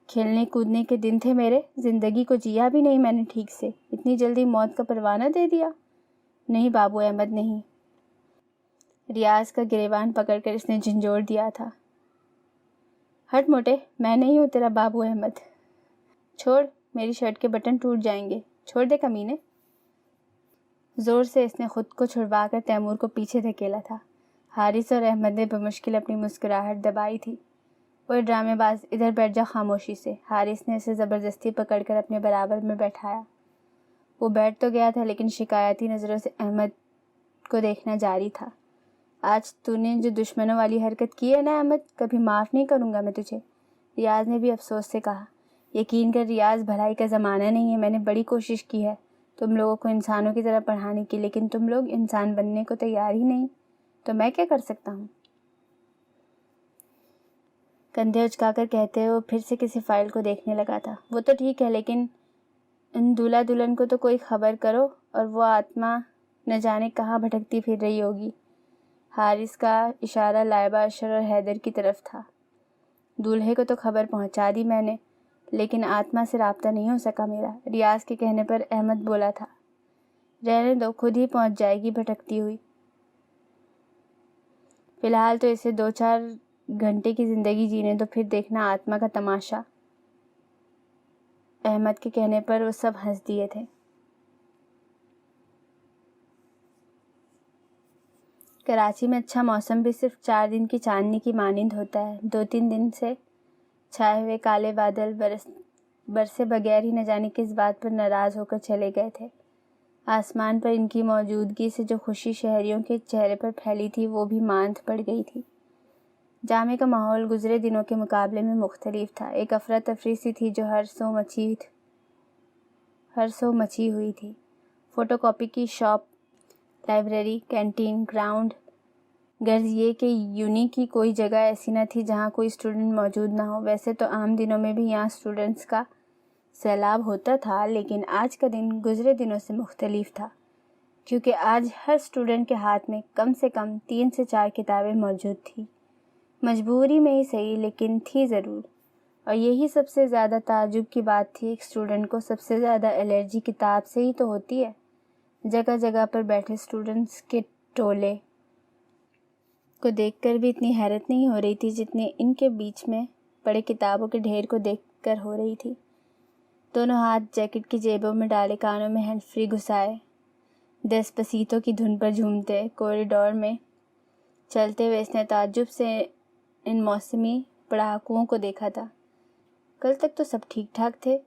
کھیلنے کودنے کے دن تھے میرے، زندگی کو جیا بھی نہیں میں نے ٹھیک سے، اتنی جلدی موت کا پروانہ دے دیا؟ نہیں بابو احمد نہیں، ریاض کا گریبان پکڑ کر اس نے جھنجھوڑ دیا تھا۔ ہٹ موٹے، میں نہیں ہوں تیرا بابو احمد، چھوڑ، میری شرٹ کے بٹن ٹوٹ جائیں گے، چھوڑ دے کمینے۔ زور سے اس نے خود کو چھڑوا کر تیمور کو پیچھے دھکیلا تھا۔ حارث اور احمد نے بمشکل اپنی مسکراہٹ دبائی تھی۔ وہ ڈرامے باز، ادھر بیٹھ جا خاموشی سے، حارث نے اسے زبردستی پکڑ کر اپنے برابر میں بیٹھایا۔ وہ بیٹھ تو گیا تھا، لیکن شکایتی نظروں سے احمد کو دیکھنا جاری تھا۔ آج تو نے جو دشمنوں والی حرکت کی ہے نا احمد، کبھی معاف نہیں کروں گا میں تجھے، ریاض نے بھی افسوس سے کہا۔ یقین کر ریاض، بھلائی کا زمانہ نہیں ہے. میں نے بڑی کوشش کی ہے تم لوگوں کو انسانوں کی طرح پڑھانے کی، لیکن تم لوگ انسان بننے کو تیار ہی نہیں. تو میں کیا کر سکتا ہوں؟ کندھے اچکا کر کہتے ہوئے پھر سے کسی فائل کو دیکھنے لگا تھا. وہ تو ٹھیک ہے، لیکن ان دولہا دلہن کو تو کوئی خبر کرو، اور وہ آتما نہ جانے کہاں بھٹکتی پھر رہی ہوگی. حارث کا اشارہ لائبہ، اشر اور حیدر کی طرف تھا. دولہے کو تو خبر پہنچا دی میں نے، لیکن آتما سے رابطہ نہیں ہو سکا میرا. ریاض کے کہنے پر احمد بولا تھا، رہنے دو، خود ہی پہنچ جائے گی بھٹکتی ہوئی. فی الحال تو اسے 2-4 گھنٹے کی زندگی جینے دو، پھر دیکھنا آتما کا تماشا. احمد کے کہنے پر وہ سب ہنس دیے تھے. کراچی میں اچھا موسم بھی صرف 4 دن کی چاندنی کی مانند ہوتا ہے. 2-3 دن سے چھائے ہوئے کالے بادل برسے بغیر ہی نہ جانے کس بات پر ناراض ہو کر چلے گئے تھے. آسمان پر ان کی موجودگی سے جو خوشی شہریوں کے چہرے پر پھیلی تھی وہ بھی ماند پڑ گئی تھی. جامع کا ماحول گزرے دنوں کے مقابلے میں مختلف تھا. ایک افراتفری سی تھی جو ہر سو مچی ہوئی تھی. فوٹو کاپی کی شاپ، لائبریری، کینٹین، گراؤنڈ. غرض یہ کہ یونی کی کوئی جگہ ایسی نہ تھی جہاں کوئی اسٹوڈنٹ موجود نہ ہو. ویسے تو عام دنوں میں بھی یہاں اسٹوڈنٹس کا سیلاب ہوتا تھا، لیکن آج کا دن گزرے دنوں سے مختلف تھا، کیونکہ آج ہر اسٹوڈنٹ کے ہاتھ میں کم سے کم 3 سے 4 کتابیں موجود تھیں. مجبوری میں ہی صحیح، لیکن تھی ضرور. اور یہی سب سے زیادہ تعجب کی بات تھی. ایک اسٹوڈنٹ کو سب سے زیادہ الرجی کتاب سے ہی تو ہوتی ہے. جگہ جگہ پر بیٹھے اسٹوڈنٹس کے ٹولے کو دیکھ کر بھی اتنی حیرت نہیں ہو رہی تھی جتنی ان کے بیچ میں پڑے کتابوں کے ڈھیر کو دیکھ کر ہو رہی تھی. دونوں ہاتھ جیکٹ کی جیبوں میں ڈالے، کانوں میں ہینڈ فری گھسائے، ڈیسپاسیتو کی دھن پر جھومتے کوریڈور میں چلتے ہوئے اس نے تعجب سے ان موسمی پڑھاکوؤں کو دیکھا تھا. کل تک تو سب ٹھیک ٹھاک تھے،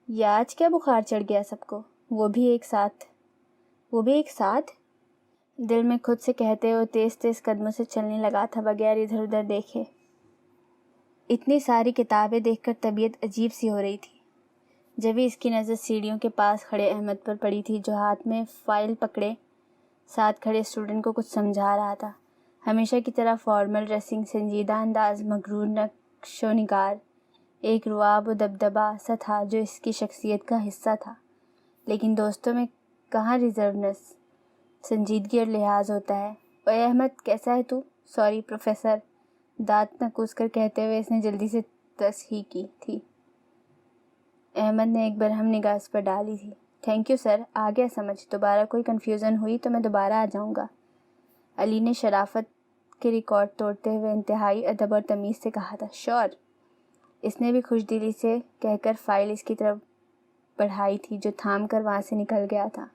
یا آج کیا بخار چڑھ گیا سب کو؟ وہ بھی ایک ساتھ. دل میں خود سے کہتے ہوئے تیز تیز قدموں سے چلنے لگا تھا، بغیر ادھر ادھر دیکھے. اتنی ساری کتابیں دیکھ کر طبیعت عجیب سی ہو رہی تھی. جبھی اس کی نظر سیڑھیوں کے پاس کھڑے احمد پر پڑی تھی، جو ہاتھ میں فائل پکڑے ساتھ کھڑے اسٹوڈنٹ کو کچھ سمجھا رہا تھا. ہمیشہ کی طرح فارمل ڈریسنگ، سنجیدہ انداز، مغرور نقش و نگار. ایک رعب و دبدبہ سا تھا جو اس کی شخصیت کا حصہ تھا. لیکن دوستوں میں کہاں ریزرونیس، سنجیدگی اور لحاظ ہوتا ہے. اے احمد، کیسا ہے تو؟ سوری پروفیسر، دانت نکوس کر کہتے ہوئے اس نے جلدی سے تصحیح کی تھی. احمد نے ایک برہم نگاہ اس پر ڈالی تھی. تھینک یو سر، آ گیا سمجھ. دوبارہ کوئی کنفیوژن ہوئی تو میں دوبارہ آ جاؤں گا. علی نے شرافت کے ریکارڈ توڑتے ہوئے انتہائی ادب اور تمیز سے کہا تھا. شور. اس نے بھی خوش دلی سے کہہ کر فائل اس کی طرف بڑھائی تھی، جو تھام کر وہاں سے نکل گیا تھا.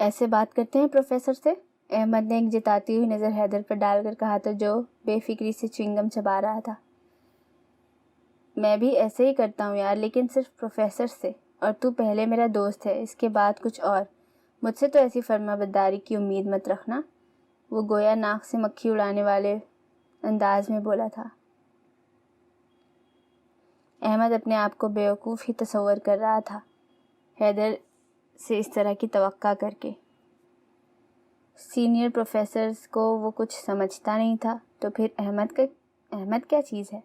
ایسے بات کرتے ہیں پروفیسر سے؟ احمد نے ایک جتاتی ہوئی نظر حیدر پر ڈال کر کہا تھا، جو بے فکری سے چوئنگم چبا رہا تھا. میں بھی ایسے ہی کرتا ہوں یار، لیکن صرف پروفیسر سے. اور تو پہلے میرا دوست ہے، اس کے بعد کچھ اور. مجھ سے تو ایسی فرما برداری کی امید مت رکھنا. وہ گویا ناک سے مکھی اڑانے والے انداز میں بولا تھا. احمد اپنے آپ کو بیوقوف ہی تصور کر رہا تھا، حیدر سے اس طرح کی توقع کر کے. سینئر پروفیسرز کو وہ کچھ سمجھتا نہیں تھا، تو پھر احمد کیا چیز ہے؟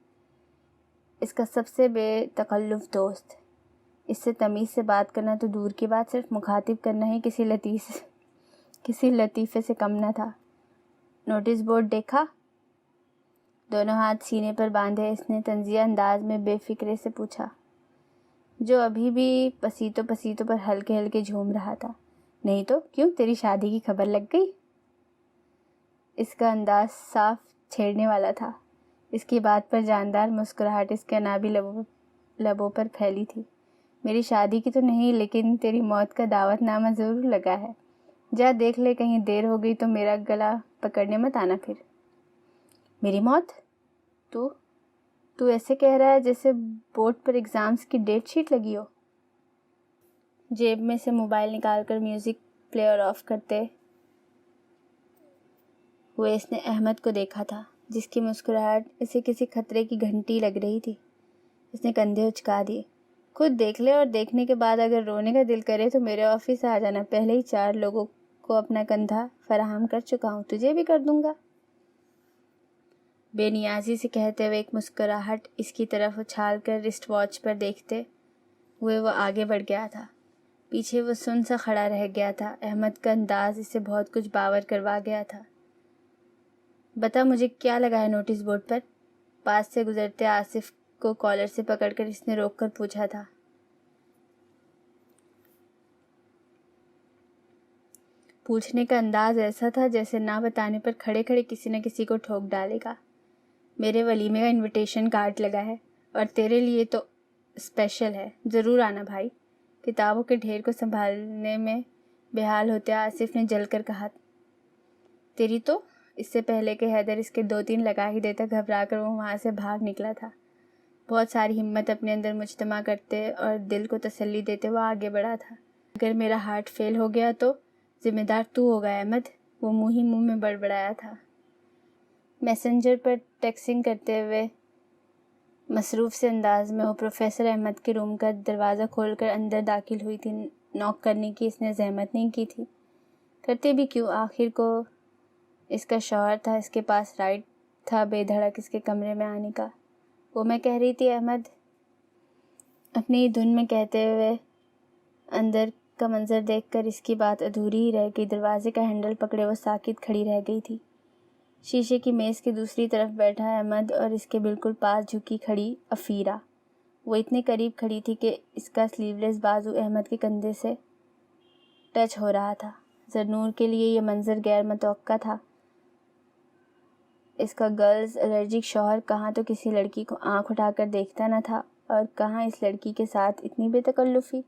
اس کا سب سے بے تکلف دوست. اس سے تمیز سے بات کرنا تو دور کی بات، صرف مخاطب کرنا ہی کسی لطیفے سے کم نہ تھا. نوٹس بورڈ دیکھا؟ دونوں ہاتھ سینے پر باندھے اس نے طنزیہ انداز میں بے فکرے سے پوچھا، جو ابھی بھی پسیتوں پر ہلکے ہلکے جھوم رہا تھا. نہیں تو کیوں، تیری شادی کی خبر لگ گئی؟ اس کا انداز صاف چھیڑنے والا تھا. اس کی بات پر جاندار مسکراہٹ اس کے انابی لبوں پر پھیلی تھی. میری شادی کی تو نہیں، لیکن تیری موت کا دعوت نامہ ضرور لگا ہے. جا دیکھ لے، کہیں دیر ہو گئی تو میرا گلا پکڑنے مت آنا پھر. میری موت؟ تو ایسے کہہ رہا ہے جیسے بورڈ پر ایگزامز کی ڈیٹ شیٹ لگی ہو. جیب میں سے موبائل نکال کر میوزک پلیئر آف کرتے ہوئے اس نے احمد کو دیکھا تھا، جس کی مسکراہٹ اسے کسی خطرے کی گھنٹی لگ رہی تھی. اس نے کندھے اچکا دیے. خود دیکھ لے اور دیکھنے کے بعد اگر رونے کا دل کرے تو میرے آفس آ جانا. پہلے ہی 4 لوگوں کو اپنا کندھا فراہم کر چکا ہوں, تجھے بھی کر دوں گا. بے نیازی سے کہتے ہوئے ایک مسکراہٹ اس کی طرف اچھال کر رسٹ واچ پر دیکھتے ہوئے وہ آگے بڑھ گیا تھا. پیچھے وہ سن سا کھڑا رہ گیا تھا. احمد کا انداز اسے بہت کچھ باور کروا گیا تھا. بتا مجھے کیا لگا ہے نوٹس بورڈ پر؟ پاس سے گزرتے آصف کو کالر سے پکڑ کر اس نے روک کر پوچھا تھا. پوچھنے کا انداز ایسا تھا جیسے نہ بتانے پر کھڑے کھڑے کسی نہ کسی کو ٹھوک ڈالے گا. میرے ولیمے کا انویٹیشن کارڈ لگا ہے اور تیرے لیے تو اسپیشل ہے, ضرور آنا بھائی. کتابوں کے ڈھیر کو سنبھالنے میں بحال ہوتے آصف نے جل کر کہا. تیری تو اس سے پہلے کہ حیدر اس کے 2-3 لگا ہی دیتا گھبرا کر وہ وہاں سے بھاگ نکلا تھا. بہت ساری ہمت اپنے اندر مجتمع کرتے اور دل کو تسلی دیتے وہ آگے بڑھا تھا. اگر میرا ہارٹ فیل ہو گیا تو ذمہ دار تو ہوگا احمد, وہ منہ ہی منہ میں بڑبڑایا تھا. میسنجر پر ٹیکسنگ کرتے ہوئے مصروف سے انداز میں وہ پروفیسر احمد کے روم کا دروازہ کھول کر اندر داخل ہوئی تھی. نوک کرنے کی اس نے زحمت نہیں کی تھی. کرتے بھی کیوں, آخر کو اس کا شوہر تھا, اس کے پاس رائٹ تھا بے دھڑک اس کے کمرے میں آنے کا. وہ میں کہہ رہی تھی احمد, اپنی دھن میں کہتے ہوئے اندر کا منظر دیکھ کر اس کی بات ادھوری ہی رہ گئی. دروازے کا ہینڈل پکڑے وہ ساکت کھڑی رہ گئی تھی. شیشے کی میز کی دوسری طرف بیٹھا احمد اور اس کے بالکل پاس جھکی کھڑی افیرہ. وہ اتنے قریب کھڑی تھی کہ اس کا سلیو لیس بازو احمد کے کندھے سے ٹچ ہو رہا تھا. زرنور کے لیے یہ منظر غیر متوقع تھا. اس کا گرلز الرجک شوہر کہاں تو کسی لڑکی کو آنکھ اٹھا کر دیکھتا نہ تھا اور کہاں اس لڑکی کے ساتھ اتنی بے تکلفی.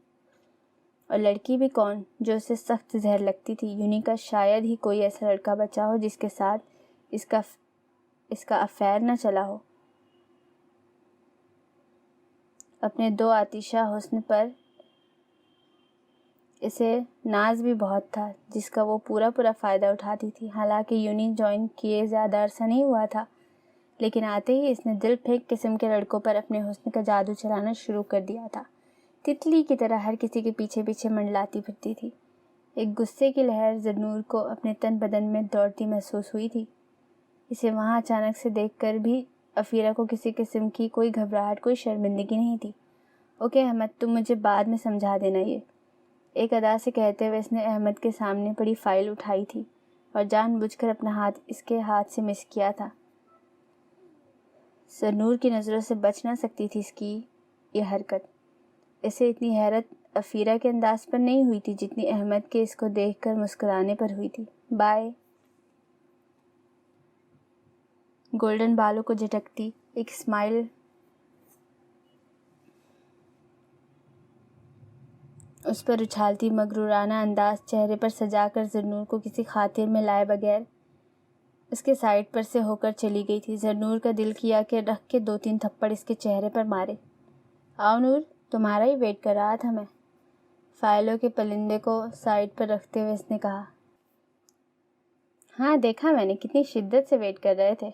اور لڑکی بھی کون جو اسے سخت زہر لگتی تھی. یونی کا شاید ہی کوئی ایسا لڑکا بچا ہو جس کے ساتھ اس کا افیئر نہ چلا ہو. اپنے 2 آتشہ حسن پر اسے ناز بھی بہت تھا جس کا وہ پورا فائدہ اٹھاتی تھی. حالانکہ یونی جوائن کیے زیادہ عرصہ نہیں ہوا تھا, لیکن آتے ہی اس نے دل پھینک قسم کے لڑکوں پر اپنے حسن کا جادو چلانا شروع کر دیا تھا. تتلی کی طرح ہر کسی کے پیچھے پیچھے منڈلاتی پھرتی تھی. ایک غصے کی لہر زرنور کو اپنے تن بدن میں دوڑتی محسوس ہوئی تھی. اسے وہاں اچانک سے دیکھ کر بھی افیرہ کو کسی قسم کی کوئی گھبراہٹ, کوئی شرمندگی نہیں تھی. اوکے احمد, تم مجھے بعد میں سمجھا دینا. یہ ایک ادا سے کہتے ہوئے اس نے احمد کے سامنے پڑی فائل اٹھائی تھی اور جان بوجھ کر اپنا ہاتھ اس کے ہاتھ سے مس کیا تھا. زرنور کی نظروں سے بچ نہ سکتی تھی اس کی یہ حرکت. اسے اتنی حیرت افیرہ کے انداز پر نہیں ہوئی تھی جتنی احمد کے اس کو دیکھ کر مسکرانے پر ہوئی تھی. بائے. گولڈن بالوں کو جھٹکتی ایک اسمائل اس پر اچھالتی مغرورانہ انداز چہرے پر سجا کر زرنور کو کسی خاطر میں لائے بغیر اس کے سائڈ پر سے ہو کر چلی گئی تھی. زرنور کا دل کیا کہ رکھ کے 2-3 تھپڑ اس کے چہرے پر مارے. آؤ نور, تمہارا ہی ویٹ کر رہا تھا میں. فائلوں کے پلندے کو سائڈ پر رکھتے ہوئے اس نے کہا. ہاں دیکھا میں نے, کتنی شدت سے ویٹ کر رہے تھے.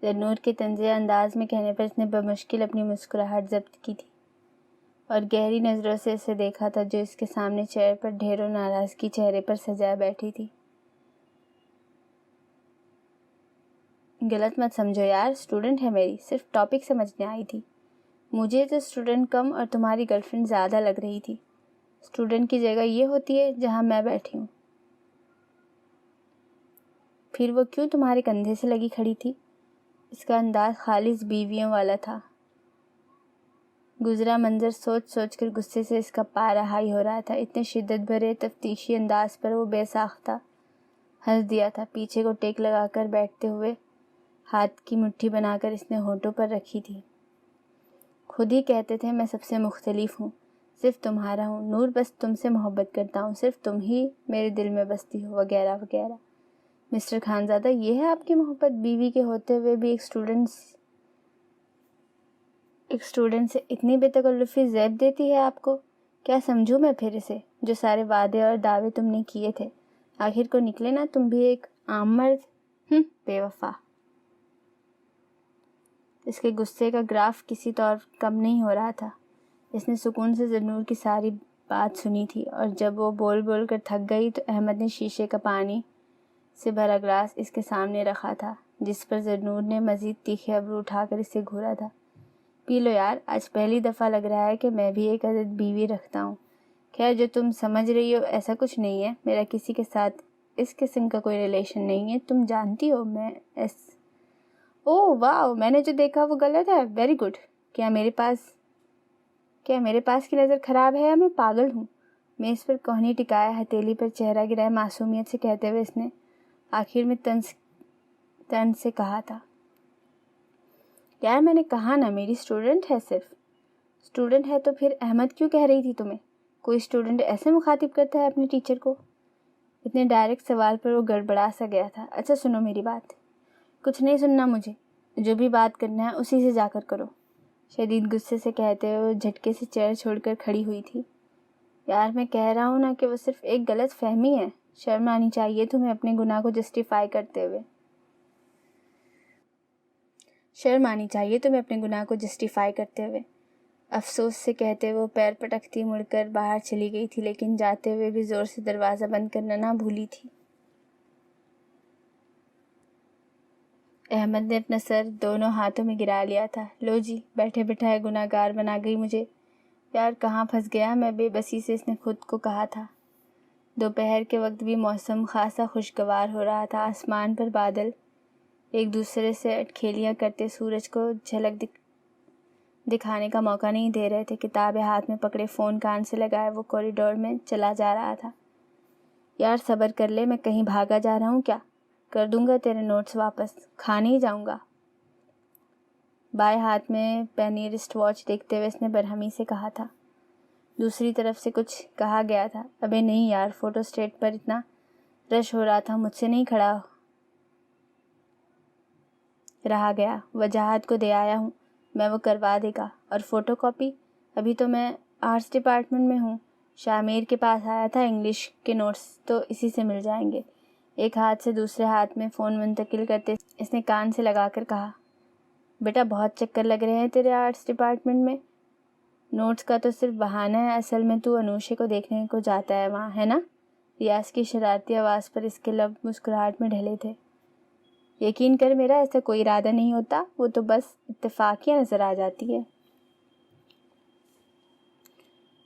زرنور کے طنزیہ انداز میں کہنے پر اس نے بمشکل اپنی مسکراہٹ ضبط کی تھی اور گہری نظروں سے اسے دیکھا تھا جو اس کے سامنے چیئر پر ڈھیروں ناراضگی چہرے پر سجائے بیٹھی تھی. غلط مت سمجھو یار, اسٹوڈنٹ ہے میری, صرف ٹاپک سمجھنے آئی تھی. مجھے تو اسٹوڈنٹ کم اور تمہاری گرل فرینڈ زیادہ لگ رہی تھی. اسٹوڈنٹ کی جگہ یہ ہوتی ہے جہاں میں بیٹھی ہوں. پھر وہ کیوں تمہارے کندھے سے لگی کھڑی تھی؟ اس کا انداز خالص بیویوں والا تھا. گزرا منظر سوچ سوچ کر غصے سے اس کا پارا ہائی ہو رہا تھا. اتنے شدت بھرے تفتیشی انداز پر وہ بے ساختہ ہنس دیا تھا. پیچھے کو ٹیک لگا کر بیٹھتے ہوئے ہاتھ کی مٹھی بنا کر اس نے ہونٹوں پر رکھی تھی. خود ہی کہتے تھے میں سب سے مختلف ہوں, صرف تمہارا ہوں نور, بس تم سے محبت کرتا ہوں, صرف تم ہی میرے دل میں بستی ہو, وغیرہ وغیرہ. مسٹر خانزادہ, یہ ہے آپ کی محبت, بیوی کے ہوتے ہوئے بھی ایک اسٹوڈنٹ سے اتنی بے تکلفی زیب دیتی ہے آپ کو. کیا سمجھوں میں پھر اسے, جو سارے وعدے اور دعوے تم نے کیے تھے, آخر کو نکلے نا تم بھی ایک عام مرد. بے وفا. اس کے غصے کا گراف کسی طور کم نہیں ہو رہا تھا۔ اس نے سکون سے ذنور کی ساری بات سنی تھی، اور جب وہ بول بول کر تھک گئی تو احمد نے شیشے کا پانی سے بھرا گلاس اس کے سامنے رکھا تھا، جس پر ذنور نے مزید تیکھے ابرو اٹھا کر اسے گھورا تھا۔ پی لو یار، آج پہلی دفعہ لگ رہا ہے کہ میں بھی ایک عدد بیوی رکھتا ہوں۔ خیر، جو تم سمجھ رہی ہو ایسا کچھ نہیں ہے، میرا کسی کے ساتھ اس قسم کا کوئی ریلیشن نہیں ہے، تم جانتی ہو میں اوہ واو، میں نے جو دیکھا وہ غلط ہے، ویری گڈ۔ کیا میرے پاس کی نظر خراب ہے یا میں پاگل ہوں؟ میز پر کوہنی ٹکایا ہتھیلی پر چہرہ گرائے معصومیت سے کہتے ہوئے اس نے آخر میں طنز سے کہا تھا، یار میں نے کہا نا میری اسٹوڈنٹ ہے، صرف اسٹوڈنٹ ہے تو پھر احمد کیوں کہہ رہی تھی تمہیں؟ کوئی اسٹوڈنٹ ایسے مخاطب کرتا ہے اپنے ٹیچر کو؟ اتنے ڈائریکٹ سوال پر وہ گڑبڑا سا گیا تھا۔ اچھا سنو میری بات۔ کچھ نہیں سننا مجھے، جو بھی بات کرنا ہے اسی سے جا کر کرو، شدید غصے سے کہتے ہوئے جھٹکے سے چیئر چھوڑ کر کھڑی ہوئی تھی۔ یار میں کہہ رہا ہوں نا کہ وہ صرف ایک غلط فہمی ہے، شرم آنی چاہیے تمہیں اپنے گناہ کو جسٹیفائی کرتے ہوئے۔ افسوس سے کہتے وہ پیر پٹکتی مڑ کر باہر چلی گئی تھی، لیکن جاتے ہوئے بھی زور سے دروازہ بند کرنا نہ بھولی تھی۔ احمد نے اپنا سر دونوں ہاتھوں میں گرا لیا تھا۔ لو جی، بیٹھے بٹھائے گناہ گار بنا گئی مجھے۔ یار کہاں پھنس گیا میں، بے بسی سے اس نے خود کو کہا تھا۔ دوپہر کے وقت بھی موسم خاصا خوشگوار ہو رہا تھا۔ آسمان پر بادل ایک دوسرے سے اٹکھیلیاں کرتے سورج کو جھلک دکھانے کا موقع نہیں دے رہے تھے۔ کتاب ہاتھ میں پکڑے، فون کان سے لگائے وہ کوریڈور میں چلا جا رہا تھا۔ یار صبر کر لے، میں کہیں بھاگا جا رہا ہوں کیا؟ کر دوں گا تیرے نوٹس واپس، کھا نہیں جاؤں گا۔ بائیں ہاتھ میں پینی رسٹ واچ دیکھتے ہوئے اس نے برہمی سے کہا تھا۔ دوسری طرف سے کچھ کہا گیا تھا۔ ابے نہیں یار، فوٹو اسٹیٹ پر اتنا رش ہو رہا تھا، مجھ سے نہیں کھڑا رہا گیا۔ وجاہت کو دے آیا ہوں میں، وہ کروا دے گا۔ اور فوٹو کاپی؟ ابھی تو میں آرٹس ڈپارٹمنٹ میں ہوں، شامیر کے پاس آیا تھا، انگلش کے نوٹس تو اسی سے مل جائیں گے۔ ایک ہاتھ سے دوسرے ہاتھ میں فون منتقل کرتے اس نے کان سے لگا کر کہا، بیٹا بہت چکر لگ رہے ہیں تیرے آرٹس ڈپارٹمنٹ میں، نوٹس کا تو صرف بہانہ ہے، اصل میں تو انوشے کو دیکھنے کو جاتا ہے وہاں، ہے نا؟ ریاض کی شرارتی آواز پر اس کے لب مسکراہٹ میں ڈھلے تھے۔ یقین کر میرا ایسا کوئی ارادہ نہیں ہوتا، وہ تو بس اتفاقیہ نظر آ جاتی ہے۔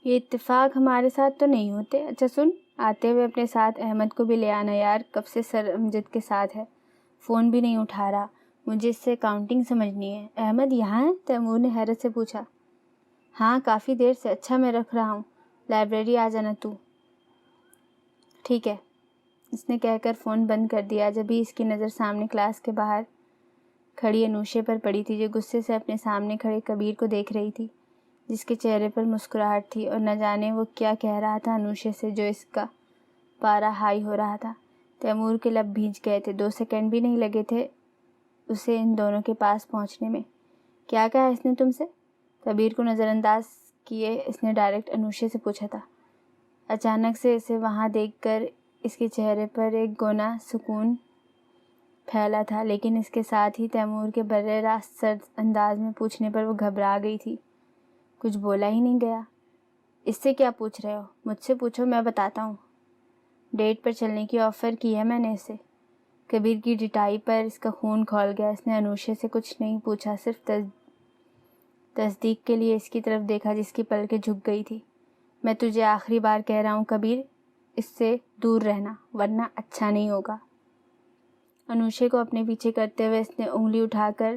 یہ اتفاق ہمارے ساتھ تو نہیں ہوتے۔ اچھا سن، آتے ہوئے اپنے ساتھ احمد کو بھی لے آنا یار، کب سے سر امجد کے ساتھ ہے، فون بھی نہیں اٹھا رہا، مجھے اس سے کاؤنٹنگ سمجھنی ہے۔ احمد یہاں ہے؟ تیمور نے حیرت سے پوچھا۔ ہاں کافی دیر سے۔ اچھا میں رکھ رہا ہوں، لائبریری آ جانا تو۔ ٹھیک ہے، اس نے کہہ کر فون بند کر دیا۔ جبھی اس کی نظر سامنے کلاس کے باہر کھڑی انوشے پر پڑی تھی، جو غصے سے اپنے سامنے کھڑے کبیر کو دیکھ رہی تھی، جس کے چہرے پر مسکراہٹ تھی، اور نہ جانے وہ کیا کہہ رہا تھا انوشے سے، جو اس کا پارا ہائی ہو رہا تھا۔ تیمور کے لب بھیج گئے تھے، 2 سیکنڈ بھی نہیں لگے تھے اسے ان دونوں کے پاس پہنچنے میں۔ کیا کہا اس نے تم سے؟ کبیر کو نظر انداز کیے اس نے ڈائریکٹ انوشے سے پوچھا تھا۔ اچانک سے اسے وہاں دیکھ کر اس کے چہرے پر ایک گونا سکون پھیلا تھا، لیکن اس کے ساتھ ہی تیمور کے برے راست سرد انداز میں پوچھنے پر وہ گھبرا گئی تھی۔ کچھ بولا ہی نہیں گیا۔ اس سے کیا پوچھ رہے ہو؟ مجھ سے پوچھو، میں بتاتا ہوں۔ ڈیٹ پر چلنے کی آفر کی ہے میں نے اسے۔ کبیر کی ڈٹائی پر اس کا خون کھول گیا۔ اس نے انوشے سے کچھ نہیں پوچھا، صرف تصدیق کے لیے اس کی طرف دیکھا، جس کی پلکیں جھک گئی تھی۔ میں تجھے آخری بار کہہ رہا ہوں کبیر، اس سے دور رہنا، ورنہ اچھا نہیں ہوگا۔ انوشے کو اپنے پیچھے کرتے ہوئے اس نے انگلی اٹھا کر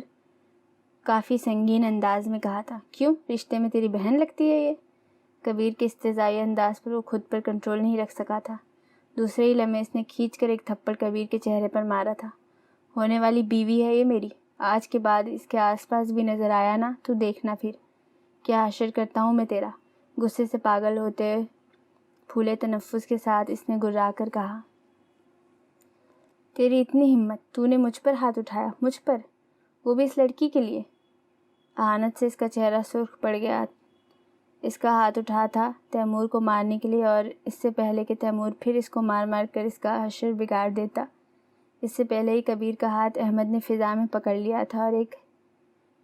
کافی سنگین انداز میں کہا تھا۔ کیوں، رشتے میں تیری بہن لگتی ہے یہ؟ کبیر کے استہزائی انداز پر وہ خود پر کنٹرول نہیں رکھ سکا تھا۔ دوسرے ہی لمحے اس نے کھینچ کر ایک تھپڑ کبیر کے چہرے پر مارا تھا۔ ہونے والی بیوی ہے یہ میری، آج کے بعد اس کے آس پاس بھی نظر آیا نا تو دیکھنا پھر کیا حشر کرتا ہوں میں تیرا۔ غصے سے پاگل ہوتے پھولے تنفس کے ساتھ اس نے گرا کر کہا، تیری اتنی ہمت، تو نے مجھ پر ہاتھ اٹھایا، مجھ پر، وہ بھی اس لڑکی کے لیے؟ اہانت سے اس کا چہرہ سرخ پڑ گیا۔ اس کا ہاتھ اٹھا تھا تیمور کو مارنے کے لیے، اور اس سے پہلے کہ تیمور پھر اس کو مار مار کر اس کا حشر بگاڑ دیتا، اس سے پہلے ہی کبیر کا ہاتھ احمد نے فضا میں پکڑ لیا تھا اور ایک